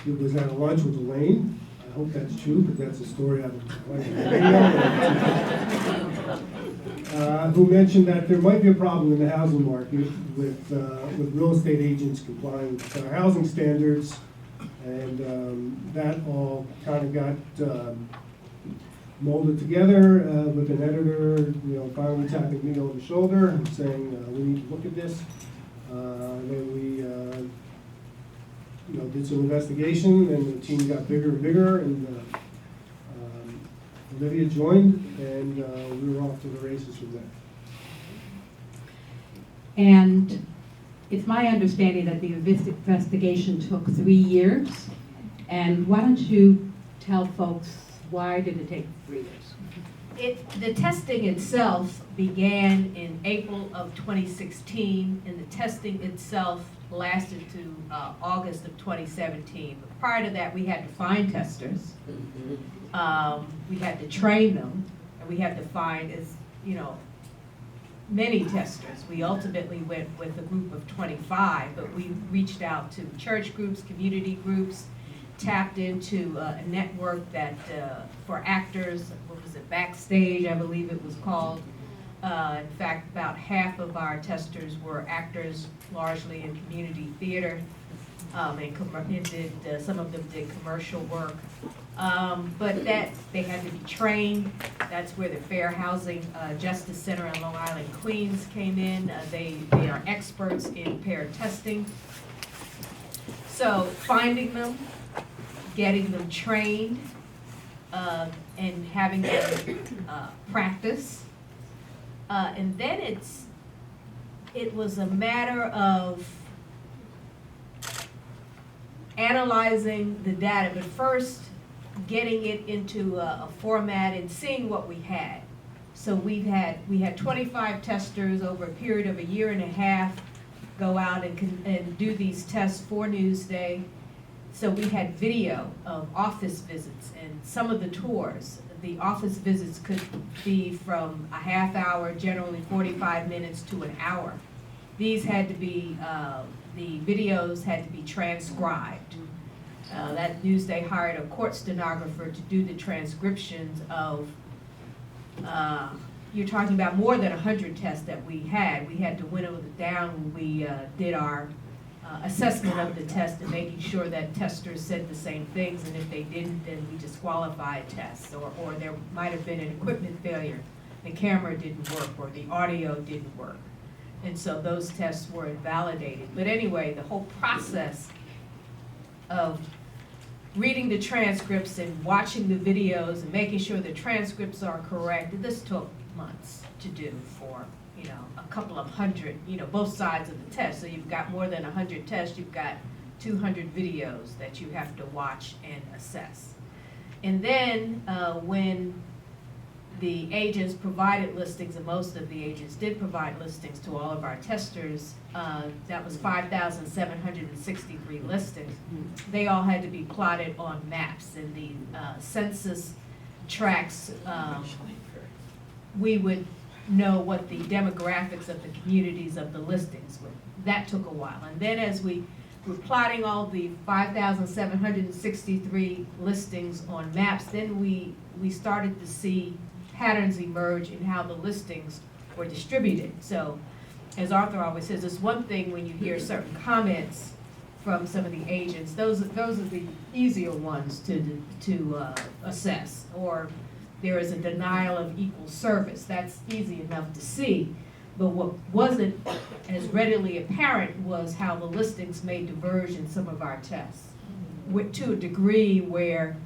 he was at a lunch with Elaine. I hope that's true, but that's a story I've heard on the radio. Who mentioned that there might be a problem in the housing market with real estate agents complying with our housing standards, and that all kind of got molded together with an editor, finally tapping me on the shoulder and saying, we need to look at this. Then we did some investigation, and the team got bigger and bigger, and Olivia joined, and we were off to the races from there. And it's my understanding that the investigation took 3 years. And why don't you tell folks, why did it take 3 years? The testing itself began in April of 2016, and the testing itself lasted to August of 2017. But prior to that, we had to find testers. We had to train them, and we had to find, many testers. We ultimately went with a group of 25, but we reached out to church groups, community groups, tapped into a network that for actors, what was it, Backstage, I believe it was called. In fact, about half of our testers were actors, largely in community theater, and some of them did commercial work. But that they had to be trained. That's where the Fair Housing Justice Center in Long Island, Queens came in. They are experts in pair testing. So finding them, getting them trained, and having them practice. And then it was a matter of analyzing the data, but first getting it into a format and seeing what we had. So we had 25 testers over a period of a year and a half go out and do these tests for Newsday. So we had video of office visits and some of the tours. The office visits could be from a half hour, generally 45 minutes, to an hour. These had to be, the videos had to be transcribed. That Newsday hired a court stenographer to do the transcriptions of, you're talking about more than 100 tests that we had. We had to winnow it down when we did our assessment of the test and making sure that testers said the same things, and if they didn't, then we disqualified tests, or there might have been an equipment failure. The camera didn't work, or the audio didn't work. And so those tests were invalidated. But anyway, the whole process of reading the transcripts and watching the videos and making sure the transcripts are correct, this took months to do for, a couple of hundred, both sides of the test. So you've got more than 100 tests, you've got 200 videos that you have to watch and assess. And then when the agents provided listings, and most of the agents did provide listings to all of our testers, that was 5,763 listings. They all had to be plotted on maps, and the census tracts, we would know what the demographics of the communities of the listings were. That took a while. And then as we were plotting all the 5,763 listings on maps, then we started to see patterns emerge in how the listings were distributed. So, as Arthur always says, it's one thing when you hear certain comments from some of the agents. Those are the easier ones to assess. Or there is a denial of equal service. That's easy enough to see. But what wasn't as readily apparent was how the listings may diverge in some of our tests, to a degree where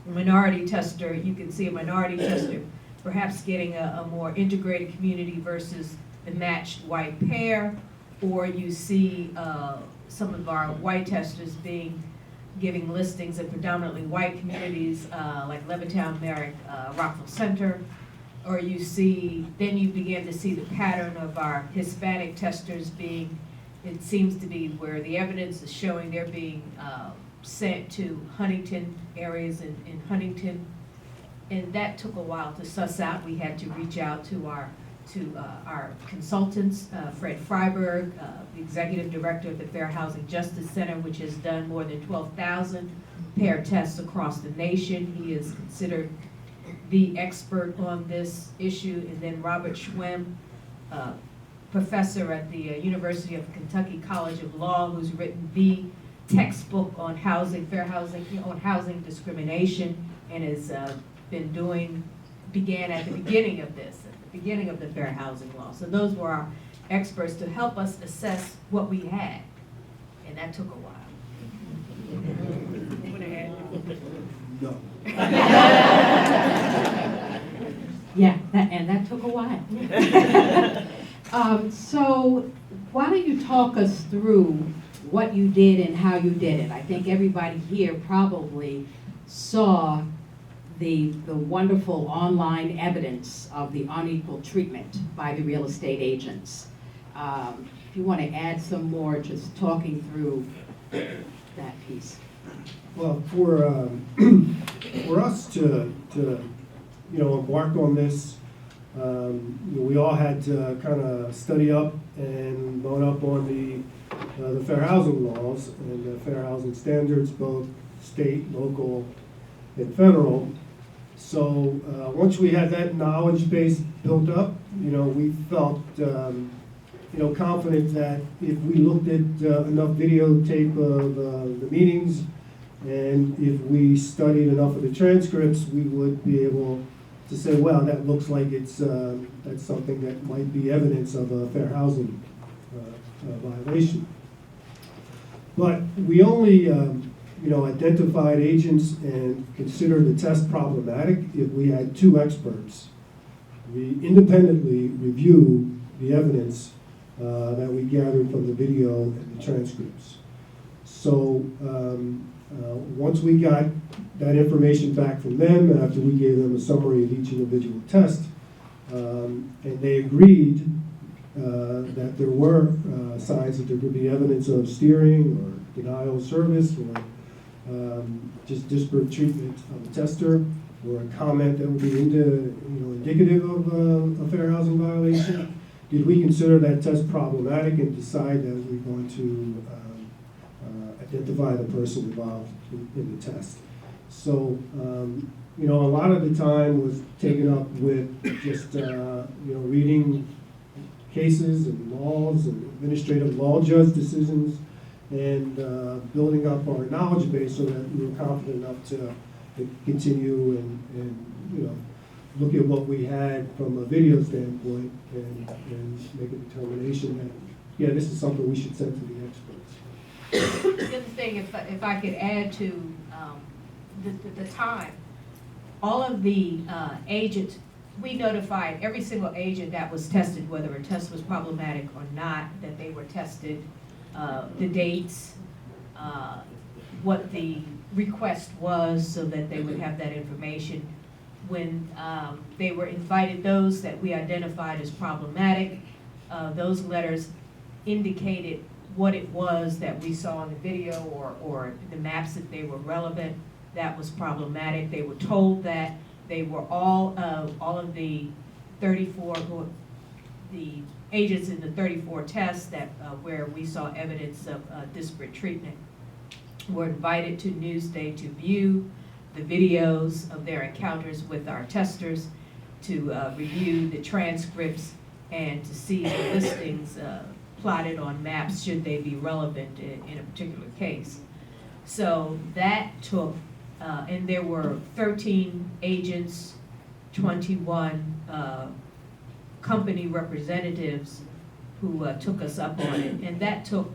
a minority tester, you can see a minority tester perhaps getting a more integrated community versus the matched white pair, or you see some of our white testers giving listings in predominantly white communities like Levittown, Merrick, Rockville Center, or you begin to see the pattern of our Hispanic testers being, it seems to be where the evidence is showing they're being sent to Huntington areas in Huntington, and that took a while to suss out. We had to reach out to our consultants, Fred Freiberg, the executive director of the Fair Housing Justice Center, which has done more than 12,000 pair tests across the nation. He is considered the expert on this issue. And then Robert Schwem, professor at the University of Kentucky College of Law, who's written the textbook on housing, fair housing, on housing discrimination, and has began at the beginning of this, at the beginning of the fair housing law. So those were our experts to help us assess what we had, and that took a while. No. Yeah, that took a while. So why don't you talk us through what you did and how you did it? I think everybody here probably saw the wonderful online evidence of the unequal treatment by the real estate agents. If you want to add some more, just talking through that piece. Well, for us to embark on this, we all had to kind of study up and bone up on the fair housing laws and the fair housing standards, both state, local, and federal. So once we had that knowledge base built up, we felt confident that if we looked at enough videotape of the meetings, and if we studied enough of the transcripts, we would be able to say, well, that looks like that's something that might be evidence of a fair housing violation. But we only identified agents and considered the test problematic if we had two experts. We independently review the evidence that we gathered from the video and the transcripts. So once we got that information back from them, after we gave them a summary of each individual test, and they agreed that there were signs that there could be evidence of steering or denial of service or just disparate treatment of the tester, or a comment that would be indicative of a fair housing violation, did we consider that test problematic and decide that we're going to identify the person involved in the test. So, a lot of the time was taken up with just, reading cases and laws and administrative law judge decisions and building up our knowledge base so that we were confident enough to continue and look at what we had from a video standpoint and make a determination that, yeah, this is something we should send to the experts. The other thing, if I could add to the time, all of the agents, we notified every single agent that was tested, whether a test was problematic or not, that they were tested, the dates, what the request was, so that they would have that information. When they were invited, those that we identified as problematic, those letters indicated what it was that we saw in the video or the maps, that they were relevant, that was problematic. They were told that they were all of the 34, the agents in the 34 tests that where we saw evidence of disparate treatment were invited to Newsday to view the videos of their encounters with our testers, to review the transcripts, and to see the listings plotted on maps should they be relevant in a particular case. So that took, and there were 13 agents, 21 company representatives who took us up on it, and that took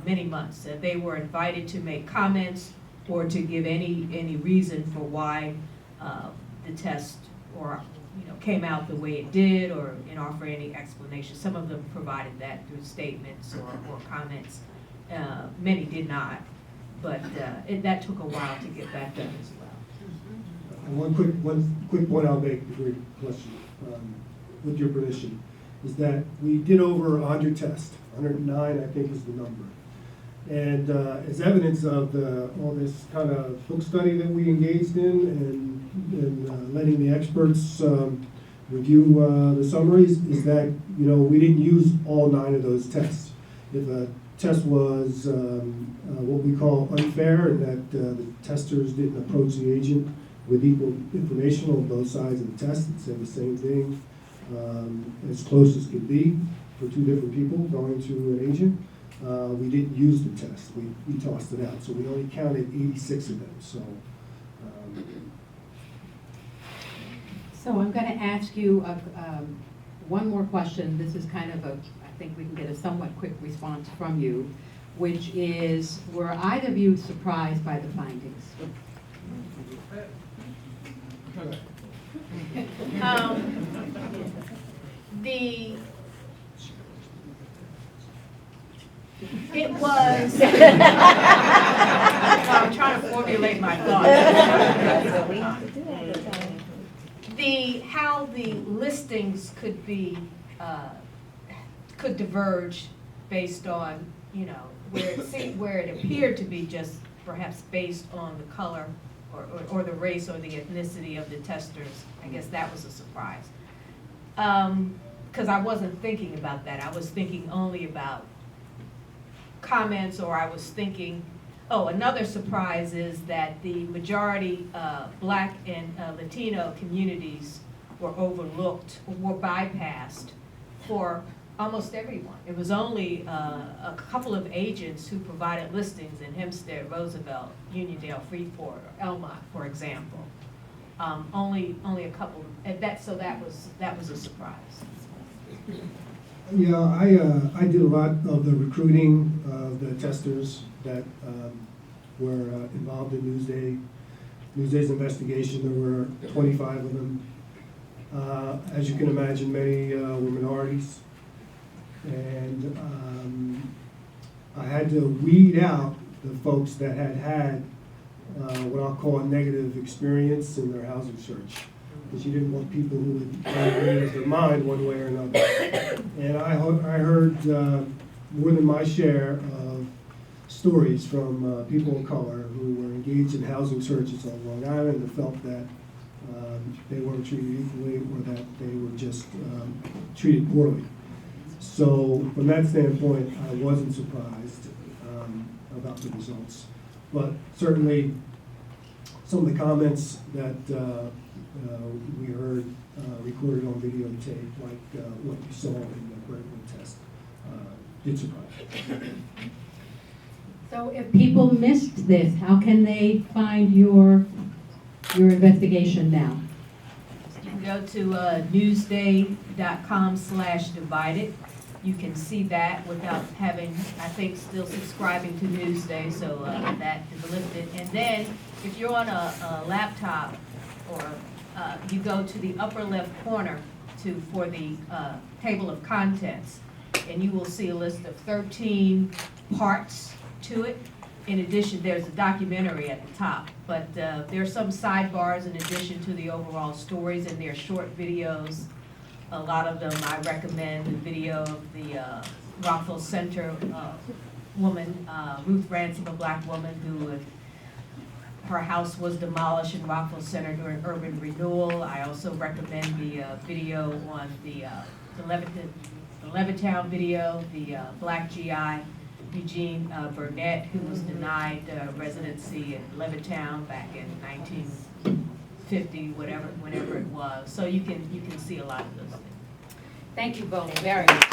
many months. They were invited to make comments or to give any reason for why the test came out the way it did, or offer any explanation. Some of them provided that through statements or comments. Many did not, but that took a while to get that done as well. And one quick point I'll make before your question, with your permission, is that we did over 100 tests. 109, I think, is the number. And as evidence of all this kind of book study that we engaged in and letting the experts review the summaries, is that we didn't use all 9 of those tests. If a test was what we call unfair, and that the testers didn't approach the agent with equal information on both sides of the test and said the same thing as close as could be for 2 different people going to an agent, we didn't use the test. We tossed it out. So we only counted 86 of them. So I'm going to ask you one more question. This is kind of I think we can get a somewhat quick response from you, which is, were either of you surprised by the findings? It was, I'm trying to formulate my thoughts. How the listings could diverge based on, where it appeared to be just perhaps based on the color or the race or the ethnicity of the testers. I guess that was a surprise. Because I wasn't thinking about that. I was thinking only about comments, or I was thinking, another surprise is that the majority Black and Latino communities were overlooked, were bypassed for almost everyone. It was only a couple of agents who provided listings in Hempstead, Roosevelt, Uniondale, Freeport, or Elmont, for example. Only a couple, and that was a surprise. Yeah, I did a lot of the recruiting of the testers that were involved in Newsday's investigation. There were 25 of them. As you can imagine, many were minorities. And I had to weed out the folks that had what I'll call a negative experience in their housing search, because you didn't want people who would change their mind one way or another. And I heard more than my share of stories from people of color who were engaged in housing searches on Long Island and felt that they weren't treated equally, or that they were just treated poorly. So from that standpoint, I wasn't surprised about the results. But certainly some of the comments that we heard recorded on videotape, like what you saw in the Brentwood test, did surprise. So if people missed this, how can they find your investigation now? You can go to newsday.com/divided. You can see that without having, I think, still subscribing to Newsday, so that is listed. And then if you're on a laptop, or you go to the upper left corner for the table of contents, and you will see a list of 13 parts to it. In addition, there's a documentary at the top, but there are some sidebars in addition to the overall stories, and they're short videos. A lot of them I recommend. The video of the Rockville Center woman, Ruth Ransom, a Black woman who her house was demolished in Rockville Center during urban renewal. I also recommend the video on the Levittown video, the Black GI, Eugene Burnett, who was denied residency in Levittown back in 1950, whenever it was. So you can see a lot of those things. Thank you both very much.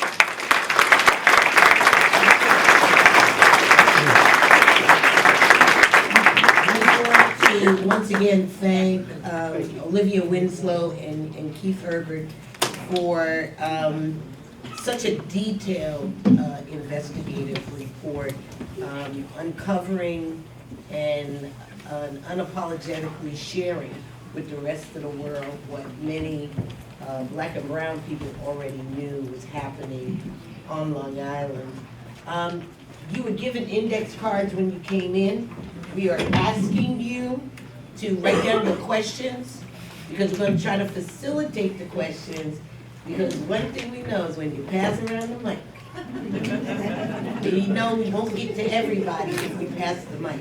to once again thank Olivia Winslow and Keith Herbert for such a detailed investigative report, uncovering and unapologetically sharing with the rest of the world what many Black and brown people already knew was happening on Long Island. You were given index cards when you came in. We are asking you to write down your questions, because we're going to try to facilitate the questions, because one thing we know is when you pass around the mic, we know we won't get to everybody if we pass the mic.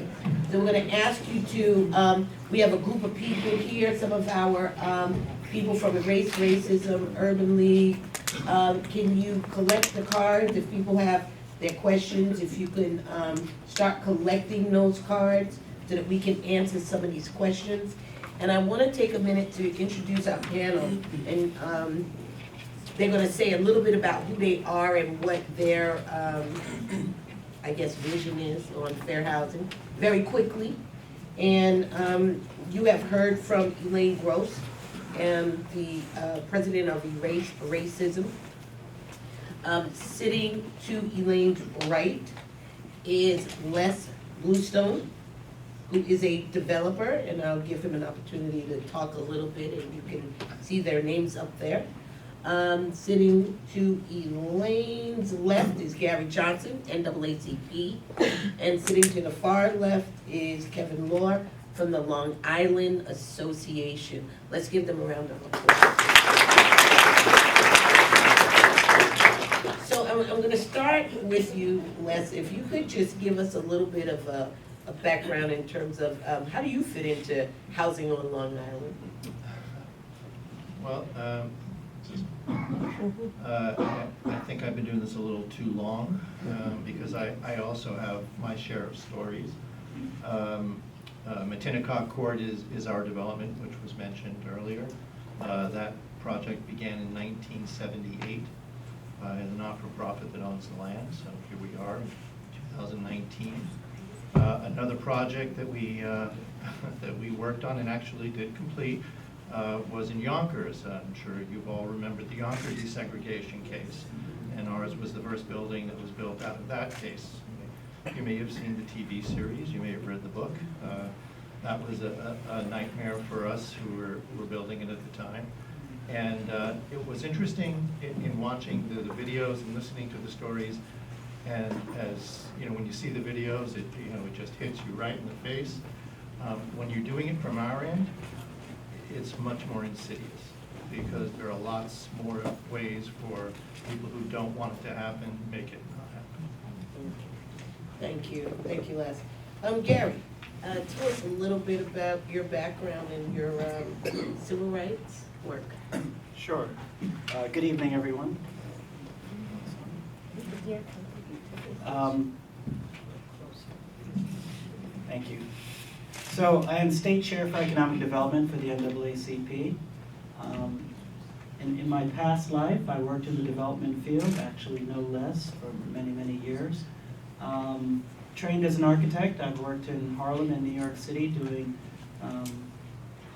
So we're going to ask you to, we have a group of people here, some of our people from Erase Racism, Urban League. Can you collect the cards if people have their questions? If you can start collecting those cards so that we can answer some of these questions. And I want to take a minute to introduce our panel, and they're going to say a little bit about who they are and what their, I guess, vision is on fair housing, very quickly. And you have heard from Elaine Gross, and the president of Erase Racism. Sitting to Elaine's right is Les Bluestone, who is a developer, and I'll give him an opportunity to talk a little bit, and you can see their names up there. Sitting to Elaine's left is Gary Johnson, NAACP, and sitting to the far left is Kevin Law from the Long Island Association. Let's give them a round of applause. So I'm going to start with you, Les. If you could just give us a little bit of a background in terms of how do you fit into housing on Long Island? Well, I think I've been doing this a little too long because I also have my share of stories. Matinacock Court is our development, which was mentioned earlier. That project began in 1978 by the not-for-profit that owns the land, so here we are in 2019. Another project that we that we worked on and actually did complete was in Yonkers. I'm sure you've all remembered the Yonkers desegregation case, and ours was the first building that was built out of that case. You may have seen the TV series, you may have read the book. That was a nightmare for us who were building it at the time. And it was interesting in watching the videos and listening to the stories. And as you know, when you see the videos, it just hits you right in the face. When you're doing it from our end, it's much more insidious because there are lots more ways for people who don't want it to happen, make it not happen. Thank you, Les. Gary, tell us a little bit about your background and your civil rights work. Sure. Good evening, everyone. Thank you. So I am State Chair for Economic Development for the NAACP. In my past life, I worked in the development field, actually no less, for many, many years. Trained as an architect, I've worked in Harlem and New York City doing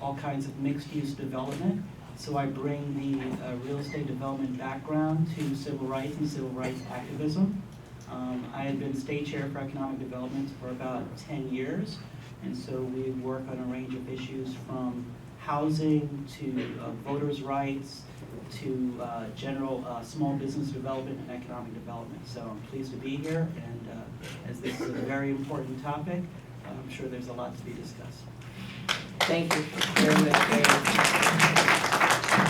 all kinds of mixed-use development. So I bring the real estate development background to civil rights and civil rights activism. I had been state chair for economic development for about 10 years, and so we work on a range of issues from housing to voters' rights to general small business development and economic development. So I'm pleased to be here, and as this is a very important topic, I'm sure there's a lot to be discussed. Thank you very much, Gary.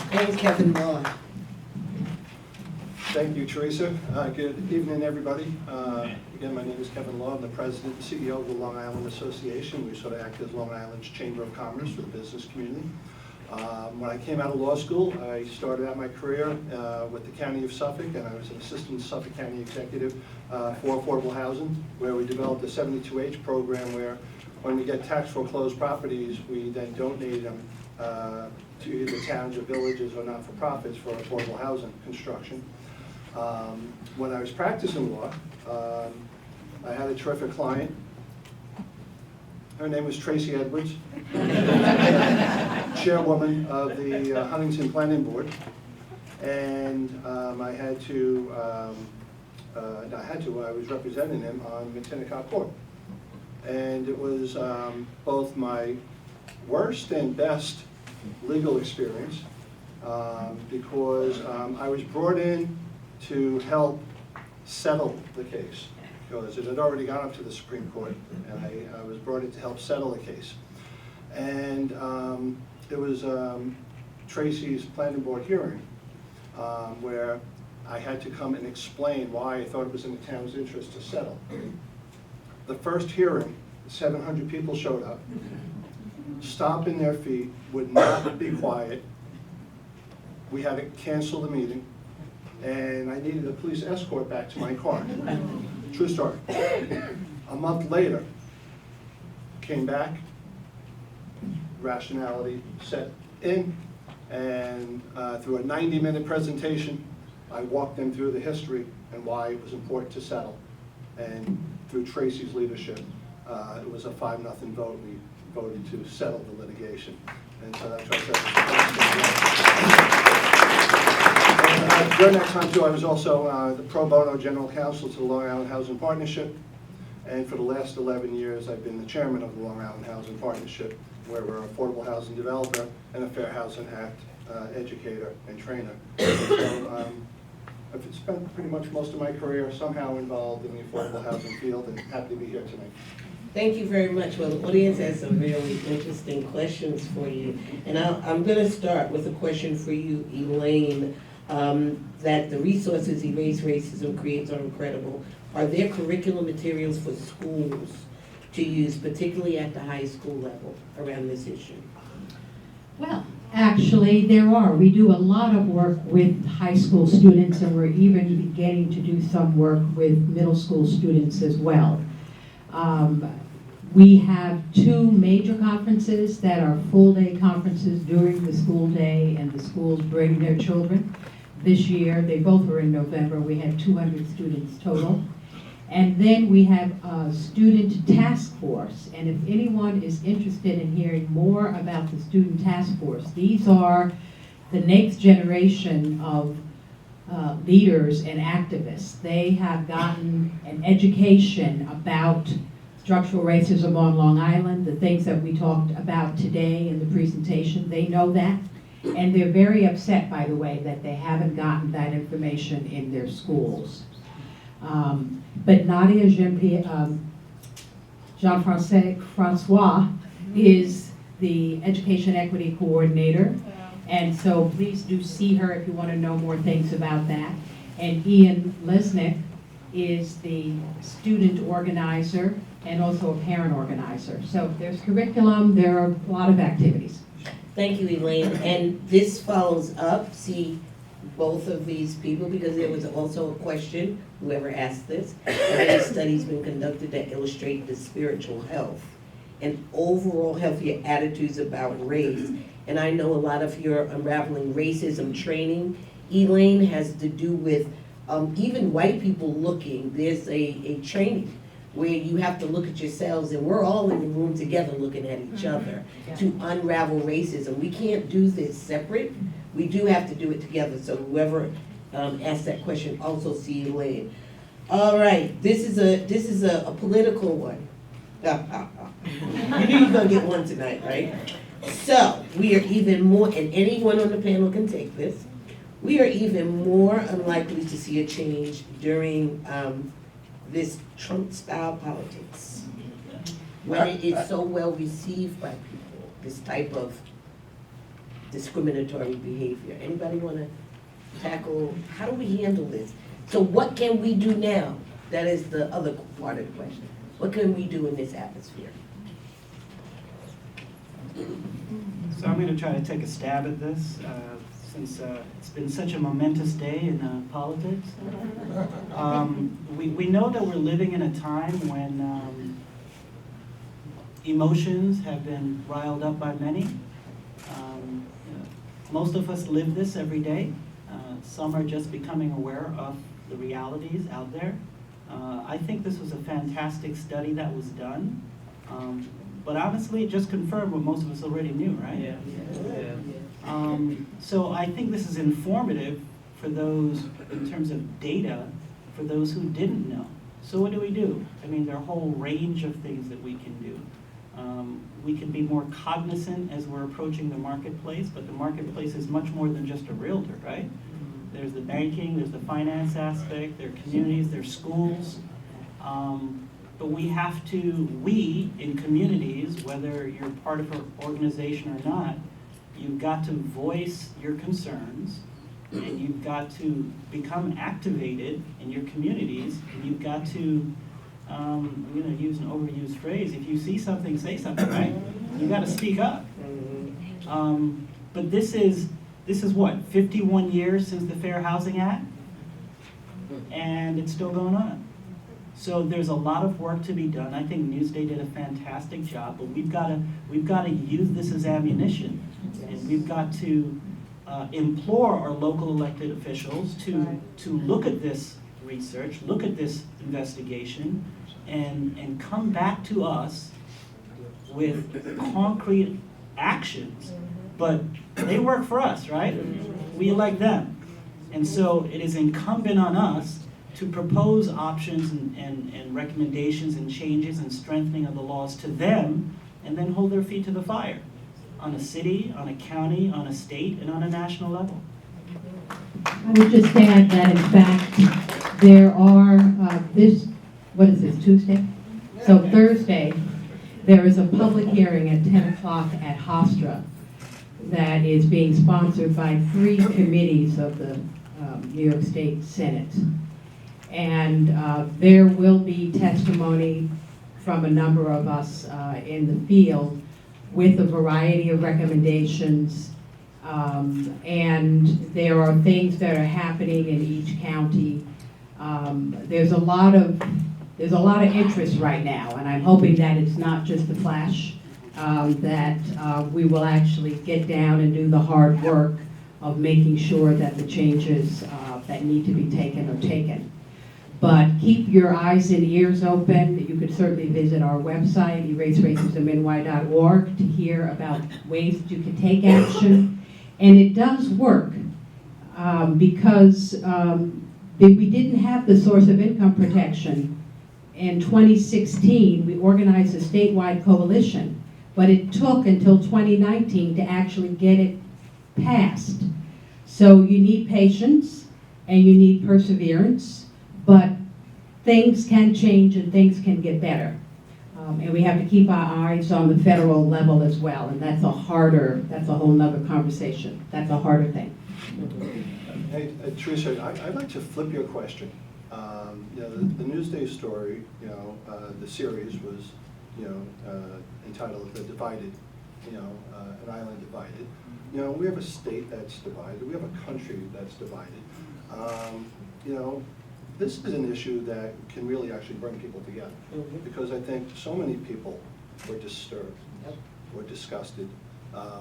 And Kevin Law. Thank you, Teresa. Good evening, everybody. Again, my name is Kevin Law. I'm the president and CEO of the Long Island Association. We sort of act as Long Island's Chamber of Commerce for the business community. When I came out of law school, I started out my career with the County of Suffolk, and I was an assistant Suffolk County executive for affordable housing, where we developed a 72H program where when we get tax foreclosed properties, we then donate them to either towns or villages or not-for-profits for affordable housing construction. When I was practicing law, I had a terrific client Her name was Tracy Edwards, chairwoman of the Huntington Planning Board. And I was representing him on Minnetonka Court. And it was both my worst and best legal experience because I was brought in to help settle the case because it had already gone up to the Supreme Court, and I was brought in to help settle the case. And it was Tracy's planning board hearing where I had to come and explain why I thought it was in the town's interest to settle. The first hearing, 700 people showed up, stomping their feet, would not be quiet. We had to cancel the meeting, and I needed a police escort back to my car. True story. A month later, came back, rationality set in, and through a 90-minute presentation, I walked them through the history and why it was important to settle. And through Tracy's leadership, it was a 5-0 vote. We voted to settle the litigation. And so that's why I said during that time, too, I was also the pro bono general counsel to the Long Island Housing Partnership. And for the last 11 years, I've been the chairman of the Long Island Housing Partnership, where we're an affordable housing developer and a Fair Housing Act educator and trainer. So I've spent pretty much most of my career somehow involved in the affordable housing field, and happy to be here tonight. Thank you very much. Well, the audience has some really interesting questions for you. And I'm going to start with a question for you, Elaine, that the resources Erase Racism creates are incredible. Are there curriculum materials for schools to use, particularly at the high school level, around this issue? Well, actually, there are. We do a lot of work with high school students, and we're even beginning to do some work with middle school students as well. We have 2 major conferences that are full-day conferences during the school day, and the schools bring their children. This year, they both were in November. We had 200 students total. And then we have a student task force. And if anyone is interested in hearing more about the student task force, these are the next generation of leaders and activists. They have gotten an education about structural racism on Long Island, the things that we talked about today in the presentation. They know that. And they're very upset, by the way, that they haven't gotten that information in their schools. But Nadia Jean-Francois is the Education Equity Coordinator. And so please do see her if you want to know more things about that. And Ian Lesnick is the student organizer and also a parent organizer. So there's curriculum, there are a lot of activities. Thank you, Elaine. And this follows up, see both of these people, because there was also a question, whoever asked this, have any studies been conducted that illustrate the spiritual health and overall healthier attitudes about race? And I know a lot of your Unraveling Racism training, Elaine, has to do with even white people looking. There's a training where you have to look at yourselves, and we're all in the room together looking at each other to unravel racism. We can't do this separate. We do have to do it together. So whoever asked that question, also see Elaine. All right, this is a political one. You knew you were gonna get one tonight, right? So we are even more, and anyone on the panel can take this. We are even more unlikely to see a change during this Trump-style politics, when it is so well received by people, this type of discriminatory behavior. Anybody want to tackle, how do we handle this? So what can we do now? That is the other part of the question. What can we do in this atmosphere? So I'm going to try to take a stab at this, since it's been such a momentous day in politics. We know that we're living in a time when emotions have been riled up by many. Most of us live this every day. Some are just becoming aware of the realities out there. I think this was a fantastic study that was done but honestly, it just confirmed what most of us already knew, right? Yeah. So I think this is informative for those, in terms of data, for those who didn't know. So what do? I mean, there are a whole range of things that we can do. We can be more cognizant as we're approaching the marketplace, but the marketplace is much more than just a realtor, right? There's the banking, there's the finance aspect, there are communities, there are schools. But we have to, we in communities, whether you're part of an organization or not, you've got to voice your concerns, and you've got to become activated in your communities, and you've got to, I'm going to use an overused phrase, if you see something, say something, right? You've got to speak up. But this is what, 51 years since the Fair Housing Act? And it's still going on. So there's a lot of work to be done. I think Newsday did a fantastic job, but we've got to use this as ammunition, and we've got to implore our local elected officials to look at this research, look at this investigation, and come back to us with concrete actions. But they work for us, right? We elect them. And so it is incumbent on us to propose options and recommendations and changes and strengthening of the laws to them, and then hold their feet to the fire on a city, on a county, on a state, and on a national level. I would just add that in fact, there are, what is this, Tuesday? So Thursday, there is a public hearing at 10 o'clock at Hofstra that is being sponsored by 3 committees of the New York State Senate. And there will be testimony from a number of us in the field with a variety of recommendations. And there are things that are happening in each county. There's a lot of interest right now, and I'm hoping that it's not just a flash, that we will actually get down and do the hard work of making sure that the changes that need to be taken are taken. But keep your eyes and ears open. You could certainly visit our website, eraseRacismNY.org, to hear about ways that you can take action. And it does work because we didn't have the source of income protection. In 2016, we organized a statewide coalition, but it took until 2019 to actually get it passed. So you need patience and you need perseverance, but things can change and things can get better. And we have to keep our eyes on the federal level as well, and that's a whole nother conversation. That's a harder thing. Hey, Teresa, I'd like to flip your question. The Newsday story, the series was, entitled "The Divided," an island divided. We have a state that's divided. We have a country that's divided. This is an issue that can really actually bring people together, because I think so many people were disturbed, were disgusted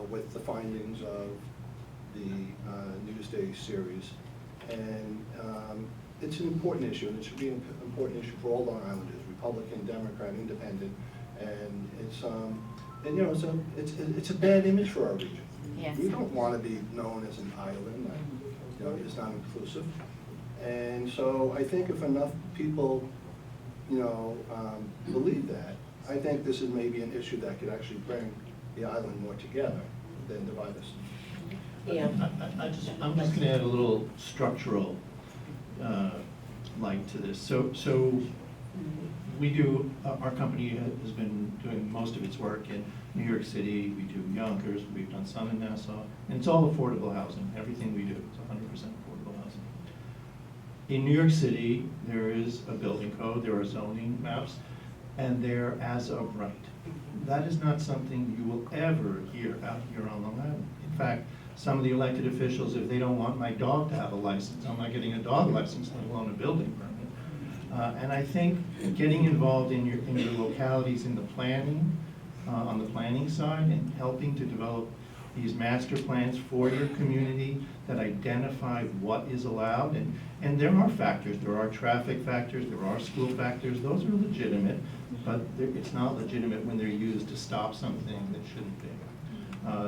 with the findings of the Newsday series, and it's an important issue, and it should be an important issue for all Long Islanders, Republican, Democrat, Independent, and it's a bad image for our region. Yes. We don't want to be known as an island that is not inclusive. And so I think if enough people, believe that, I think this is maybe an issue that could actually bring the island more together than divide us. Yeah. I'm just going to add a little structural light to this. So we do, our company has been doing most of its work in New York City. We do Yonkers, we've done some in Nassau, and it's all affordable housing. Everything we do is 100% affordable housing. In New York City, there is a building code, there are zoning maps, and they're as of right. That is not something you will ever hear out here on Long Island. In fact, some of the elected officials, if they don't want my dog to have a license, I'm not getting a dog license, let alone a building permit. And I think getting involved in your localities in the planning, on the planning side, and helping to develop these master plans for your community that identify what is allowed. And there are factors. There are traffic factors. There are school factors. Those are legitimate, but it's not legitimate when they're used to stop something that shouldn't be.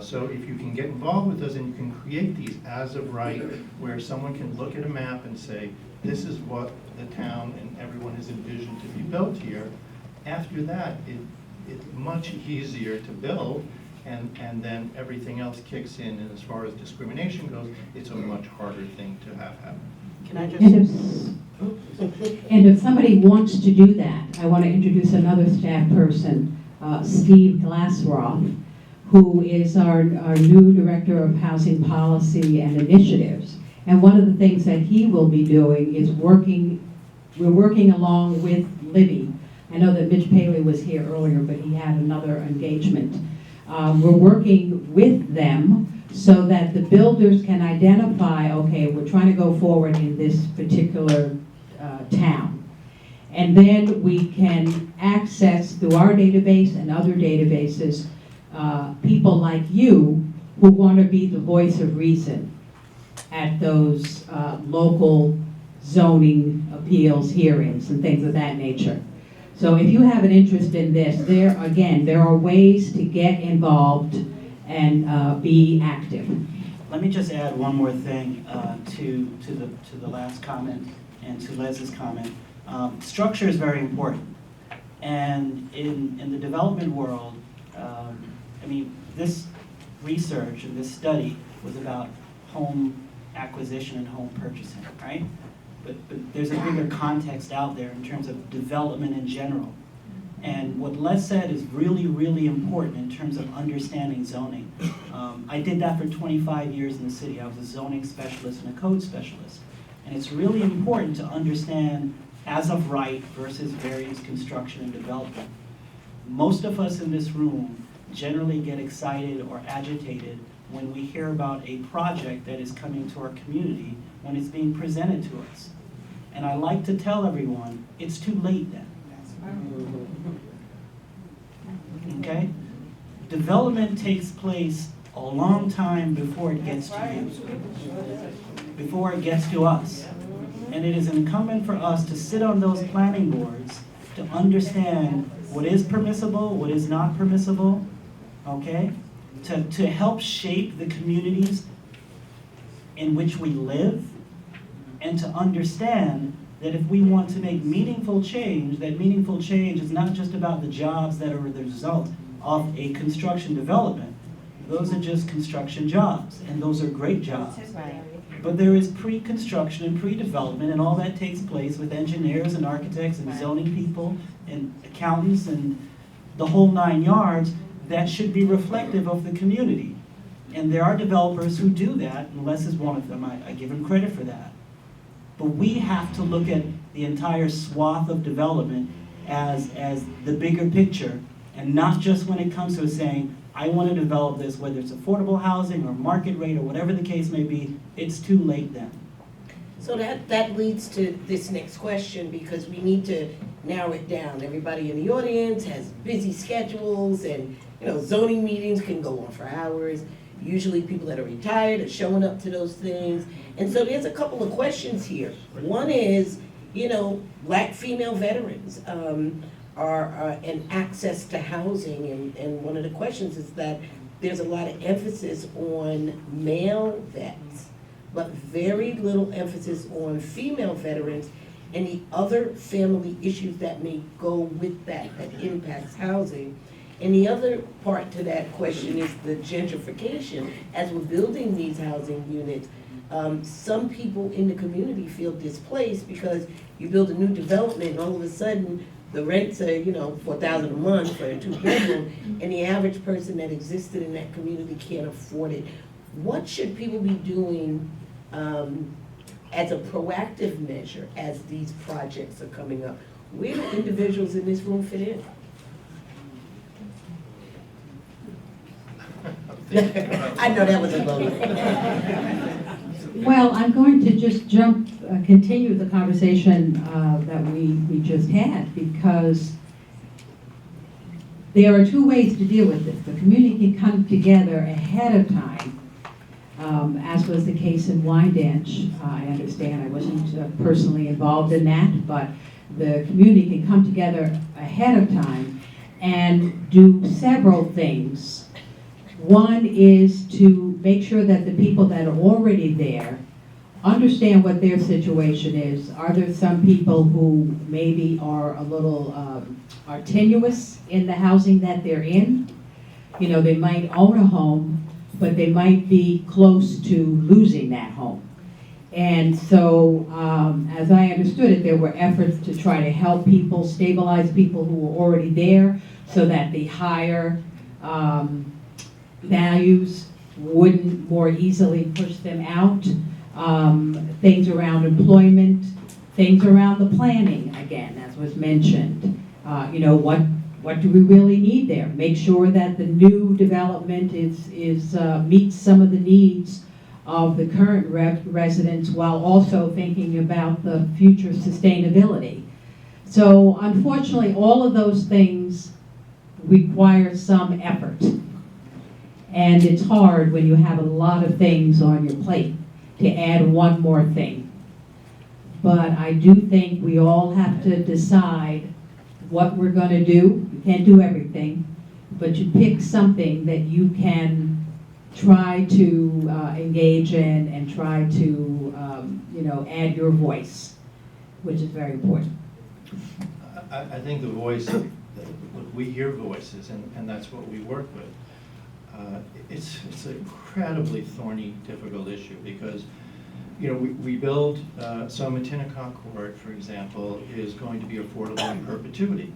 So if you can get involved with us and you can create these as of right, where someone can look at a map and say, this is what the town and everyone has envisioned to be built here, after that, it's much easier to build, and then everything else kicks in. And as far as discrimination goes, it's a much harder thing to have happen. Can I just? And if somebody wants to do that, I want to introduce another staff person, Steve Glassroth, who is our new Director of Housing Policy and Initiatives. And one of the things that he will be doing is we're working along with Libby. I know that Mitch Paley was here earlier, but he had another engagement. We're working with them so that the builders can identify, okay, we're trying to go forward in this particular town. And then we can access through our database and other databases people like you who want to be the voice of reason at those local zoning appeals hearings and things of that nature. So if you have an interest in this, there are ways to get involved and be active. Let me just add one more thing to the last comment and to Les's comment. Structure is very important, and in the development world, I mean, this research and this study was about home acquisition and home purchasing, right? But there's a bigger context out there in terms of development in general. And what Les said is really, really important in terms of understanding zoning. I did that for 25 years in the city. I was a zoning specialist and a code specialist. And it's really important to understand as of right versus various construction and development. Most of us in this room generally get excited or agitated when we hear about a project that is coming to our community when it's being presented to us. And I like to tell everyone, it's too late then. Okay? Development takes place a long time before it gets to you, before it gets to us. And it is incumbent for us to sit on those planning boards to understand what is permissible, what is not permissible, okay? To help shape the communities in which we live, and to understand that if we want to make meaningful change, that meaningful change is not just about the jobs that are the result of a construction development. Those are just construction jobs, and those are great jobs. But there is pre-construction and pre-development, and all that takes place with engineers and architects and zoning people and accountants and the whole 9 yards that should be reflective of the community. And there are developers who do that, and Les is one of them. I give him credit for that. But we have to look at the entire swath of development as the bigger picture, and not just when it comes to saying, I want to develop this, whether it's affordable housing or market rate or whatever the case may be, it's too late then. So that leads to this next question, because we need to narrow it down. Everybody in the audience has busy schedules, and zoning meetings can go on for hours. Usually people that are retired are showing up to those things. And so there's a couple of questions here. One is, Black female veterans and access to housing. And one of the questions is that there's a lot of emphasis on male vets, but very little emphasis on female veterans and the other family issues that may go with that impacts housing. And the other part to that question is the gentrification. As we're building these housing units, some people in the community feel displaced because you build a new development and all of a sudden the rents are, $4,000 a month for a 2-bedroom, and the average person that existed in that community can't afford it. What should people be doing as a proactive measure as these projects are coming up? Where do individuals in this room fit in? I know that was a load. Well, I'm going to just continue the conversation that we just had, because there are two ways to deal with this. The community can come together ahead of time, as was the case in Wyandanch. I understand, I wasn't personally involved in that, but the community can come together ahead of time and do several things. One is to make sure that the people that are already there understand what their situation is. Are there some people who maybe are a little are tenuous in the housing that they're in? You know, they might own a home, but they might be close to losing that home. And so, as I understood it, there were efforts to try to help people, stabilize people who were already there, so that the higher values wouldn't more easily push them out. Things around employment, things around the planning, again, as was mentioned. You know, what do we really need there? Make sure that the new development meets some of the needs of the current residents, while also thinking about the future sustainability. So unfortunately, all of those things require some effort. And it's hard when you have a lot of things on your plate to add one more thing. But I do think we all have to decide what we're going to do. You can't do everything, but you pick something that you can try to engage in and try to, you know, add your voice, which is very important. I think the voice, look, we hear voices, and that's what we work with. It's an incredibly thorny, difficult issue because, you know, we build, so Matinecock Court, for example, is going to be affordable in perpetuity.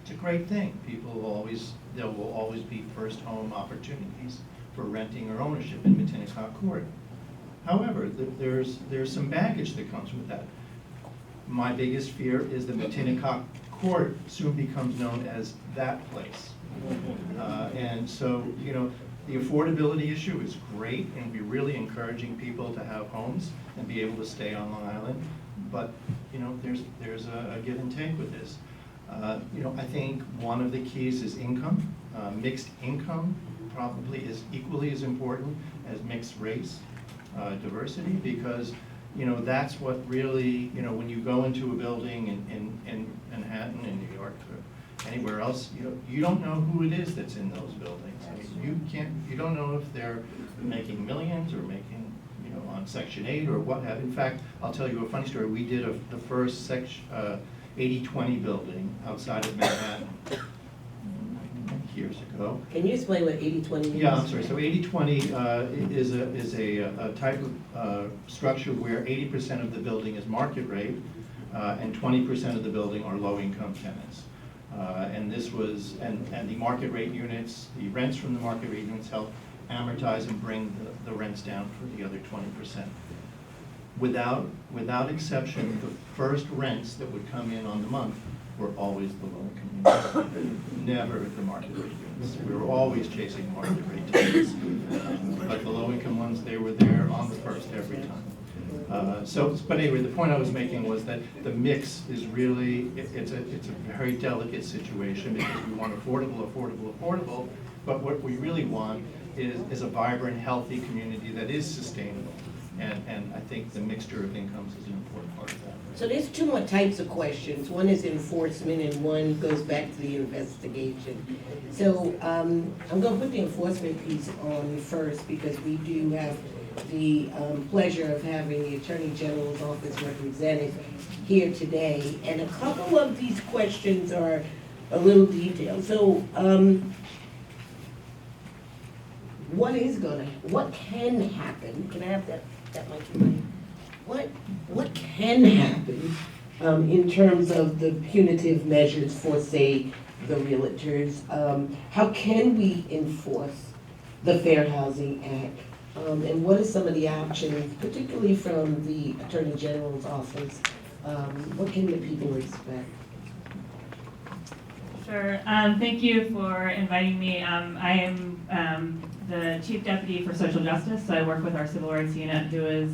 It's a great thing. There will always be first home opportunities for renting or ownership in Matinecock Court. However, there's some baggage that comes with that. My biggest fear is that Matinecock Court soon becomes known as that place. And so, you know, the affordability issue is great, and we're really encouraging people to have homes and be able to stay on Long Island. But, you know, there's a give and take with this. You know, I think one of the keys is income. Mixed income probably is equally as important as mixed race diversity, because, you know, that's what really, you know, when you go into a building in Manhattan, in New York, or anywhere else, you don't know who it is that's in those buildings. I mean, you don't know if they're making millions or making, you know, on Section 8 or what have. In fact, I'll tell you a funny story. We did the first 80-20 building outside of Manhattan years ago. Can you explain what 80-20 means? Yeah, I'm sorry. So 80-20 is a type of structure where 80% of the building is market rate and 20% of the building are low-income tenants. And this was, and the market rate units, the rents from the market rate units help amortize and bring the rents down for the other 20%. Without exception, the first rents that would come in on the month were always the low-income units, never the market rate units. We were always chasing market rate tenants, but the low-income ones, they were there on the first every time. But anyway, the point I was making was that the mix is really, it's a very delicate situation because we want affordable, but what we really want is a vibrant, healthy community that is sustainable. And I think the mixture of incomes is an important part of that. So there's two more types of questions. One is enforcement and one goes back to the investigation. So I'm going to put the enforcement piece on first because we do have the pleasure of having the Attorney General's office represented here today. And a couple of these questions are a little detailed. So what can happen? Can I have that mic? What can happen in terms of the punitive measures for, say, the realtors? How can we enforce the Fair Housing Act? And what are some of the options, particularly from the Attorney General's office? What can the people expect? Sure. Thank you for inviting me. I am the Chief Deputy for Social Justice, so I work with our Civil Rights Unit, who is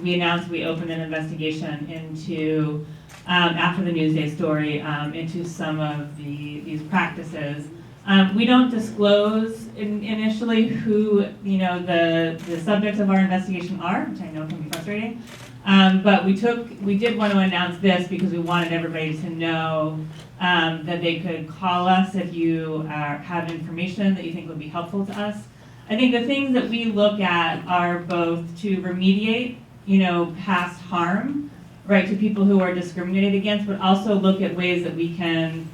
we announced we opened an investigation into after the Newsday story into some of these practices. We don't disclose initially who the subjects of our investigation are, which I know can be frustrating. But we did want to announce this because we wanted everybody to know that they could call us if you have information that you think would be helpful to us. I think the things that we look at are both to remediate, past harm, right, to people who are discriminated against, but also look at ways that we can,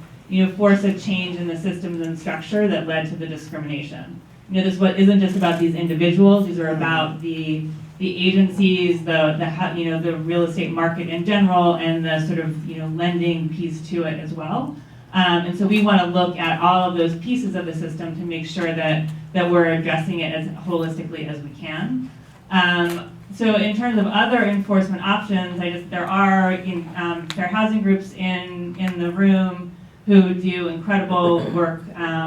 force a change in the systems and structure that led to the discrimination. This isn't just about these individuals; these are about the agencies, the real estate market in general, and the sort of lending piece to it as well. And so we want to look at all of those pieces of the system to make sure that we're addressing it as holistically as we can. So in terms of other enforcement options, there are fair housing groups in the room who do incredible work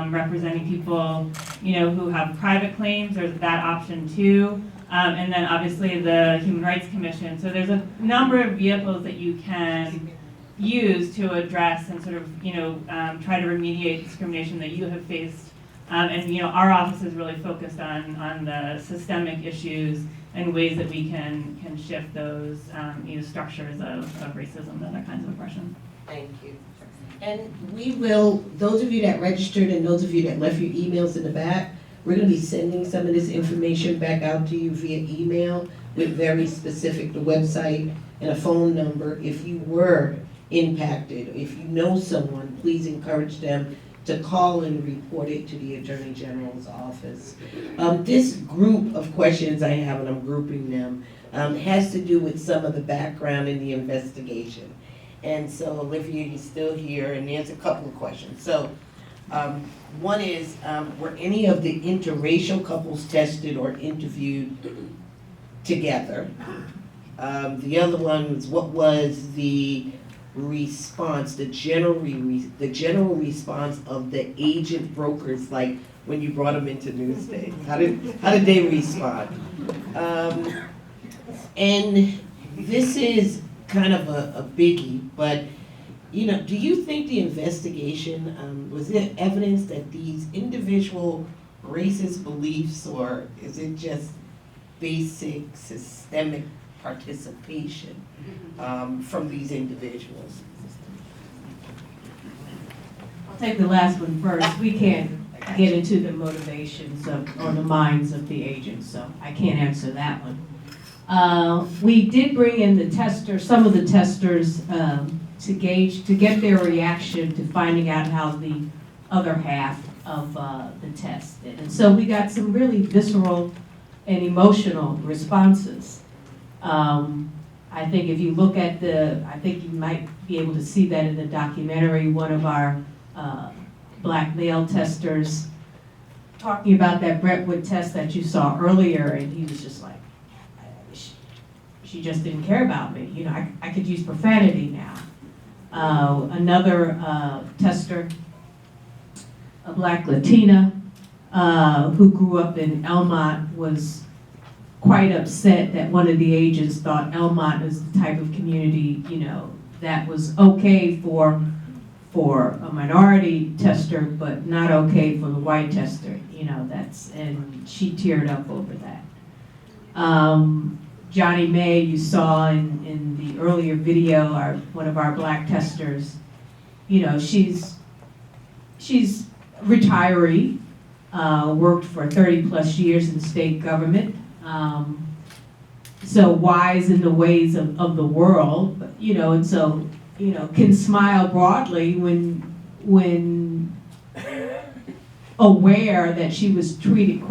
representing people, who have private claims. There's that option too. And then obviously the Human Rights Commission. So there's a number of vehicles that you can use to address and sort of, try to remediate discrimination that you have faced. And our office is really focused on the systemic issues and ways that we can shift those structures of racism and other kinds of oppression. Thank you. And we will, those of you that registered and those of you that left your emails in the back, we're going to be sending some of this information back out to you via email with very specific, the website and a phone number. If you were impacted, if you know someone, please encourage them to call and report it to the Attorney General's office. This group of questions I have, and I'm grouping them, has to do with some of the background in the investigation. And so Olivia, you're still here, and there's a couple of questions. So one is, were any of the interracial couples tested or interviewed together? The other one was, what was the response, the general response of the agent brokers, like when you brought them into Newsday? How did they respond? And this is kind of a biggie, but do you think the investigation, was there evidence that these individual racist beliefs, or is it just basic systemic participation from these individuals? I'll take the last one first. We can't get into the motivations or the minds of the agents, so I can't answer that one. We did bring in the testers, some of the testers, to get their reaction to finding out how the other half of the test did. And so we got some really visceral and emotional responses. I think if you look at I think you might be able to see that in the documentary, one of our black male testers talking about that Brentwood test that you saw earlier, and he was just like, she just didn't care about me. I could use profanity now. Another tester, a black Latina who grew up in Elmont, was quite upset that one of the agents thought Elmont is the type of community, that was okay for a minority tester, but not okay for the white tester. And she teared up over that. Johnny May, you saw in the earlier video, one of our black testers, she's retiree, worked for 30 plus years in state government, so wise in the ways of the world, but, and so, can smile broadly when aware that she was treated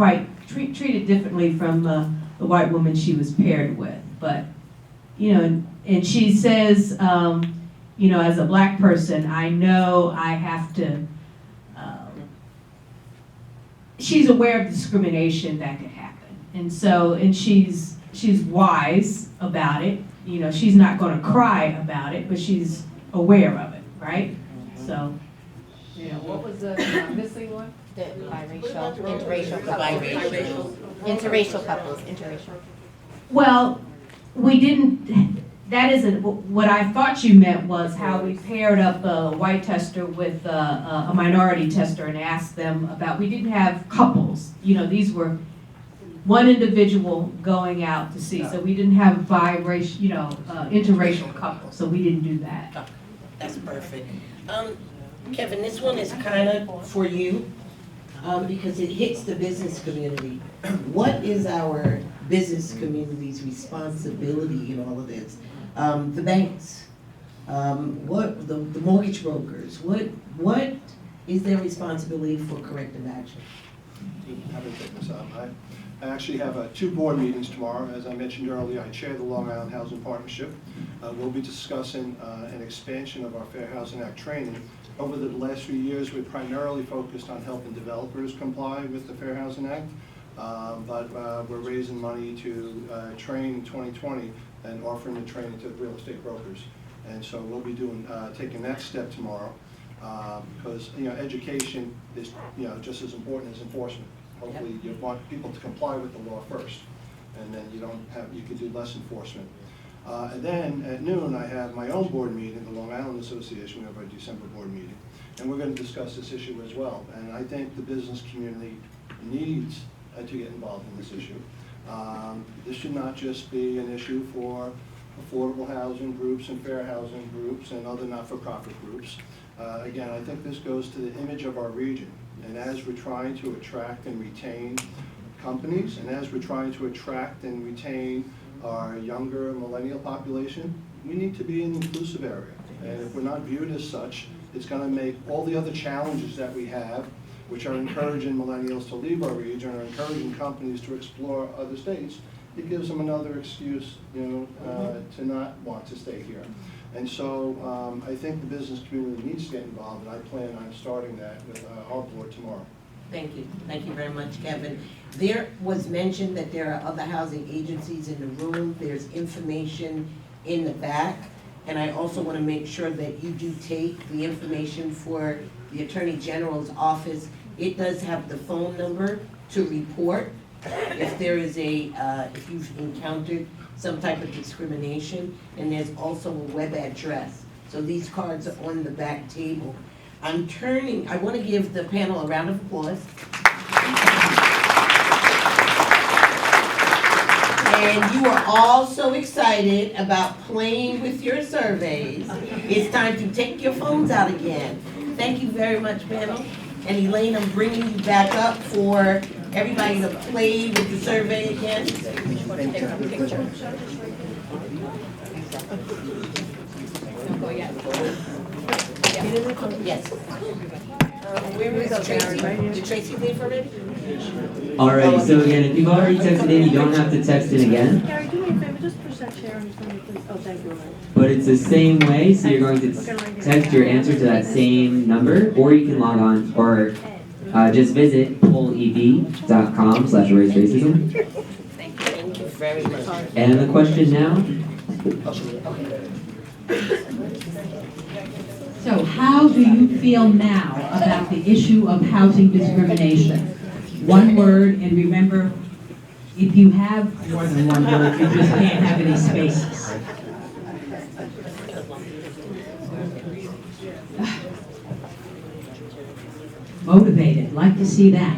differently from the white woman she was paired with. But, and she says, as a black person, I know I have to, she's aware of discrimination that could happen. And so, and she's wise about it. She's not going to cry about it, but she's aware of it, right? So. What was the missing one? The biracial, interracial couples. Interracial couples, interracial. Well, we didn't, that isn't, what I thought you meant was how we paired up a white tester with a minority tester and asked them about, we didn't have couples. You know, these were one individual going out to see, so we didn't have biracial, you know, interracial couples, so we didn't do that. That's perfect. Kevin, this one is kind of for you, because it hits the business community. What is our business community's responsibility in all of this? The banks, what the mortgage brokers, what is their responsibility for corrective action? Happy to take this up. I actually have 2 board meetings tomorrow. As I mentioned earlier, I chair the Long Island Housing Partnership. We'll be discussing an expansion of our Fair Housing Act training. Over the last few years, we've primarily focused on helping developers comply with the Fair Housing Act, but we're raising money to train in 2020 and offering the training to real estate brokers. And so we'll be taking that step tomorrow, because education is just as important as enforcement. Hopefully, you want people to comply with the law first, and then you can do less enforcement. And then at noon, I have my own board meeting, the Long Island Association. We have our December board meeting, and we're going to discuss this issue as well. And I think the business community needs to get involved in this issue. This should not just be an issue for affordable housing groups and fair housing groups and other not-for-profit groups. Again, I think this goes to the image of our region. And as we're trying to attract and retain companies, and as we're trying to attract and retain our younger millennial population, we need to be an inclusive area. And if we're not viewed as such, it's going to make all the other challenges that we have, which are encouraging millennials to leave our region, or encouraging companies to explore other states, it gives them another excuse, to not want to stay here. And so I think the business community needs to get involved, and I plan on starting that with our board tomorrow. Thank you. Thank you very much, Kevin. There was mentioned that there are other housing agencies in the room. There's information in the back. And I also want to make sure that you do take the information for the Attorney General's office. It does have the phone number to report if there is if you've encountered some type of discrimination. And there's also a web address. So these cards are on the back table. I want to give the panel a round of applause. And you are all so excited about playing with your surveys. It's time to take your phones out again. Thank you very much, panel. And Elaine, I'm bringing you back up for everybody to play with the survey again. Yes. Where is Tracy? Did Tracy leave already? Alrighty, so again, if you've already texted in, you don't have to text in again. Gary, do me a favor, just push that chair in front of me, please. Oh, thank you. But it's the same way, so you're going to text your answer to that same number, or you can log on, or just visit pollev.com/eraseracism. Thank you very much. And the question now? So how do you feel now about the issue of housing discrimination? One word, and remember, if you have more than one word, you just can't have any spaces. Motivated, like to see that.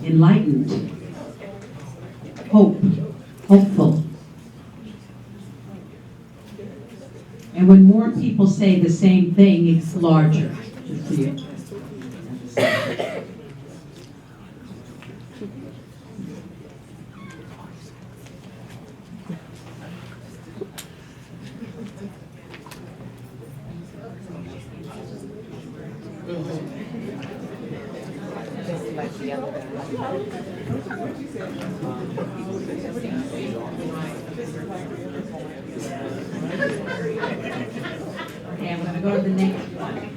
Enlightened. Hopeful. And when more people say the same thing, it's larger. Just for you. Okay, I'm going to go to the next one.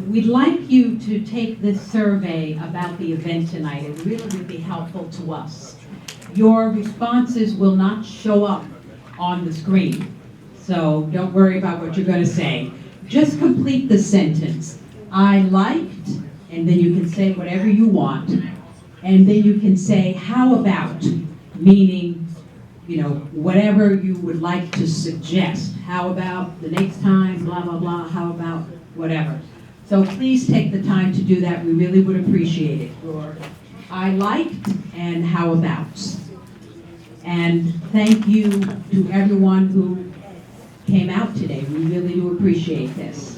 We'd like you to take this survey about the event tonight. It really would be helpful to us. Your responses will not show up on the screen, so don't worry about what you're going to say. Just complete the sentence. I liked, and then you can say whatever you want. And then you can say, how about, meaning, you know, whatever you would like to suggest. How about the next time, blah, blah, blah, how about whatever. So please take the time to do that. We really would appreciate it. Your I liked and how abouts. And thank you to everyone who came out today. We really do appreciate this.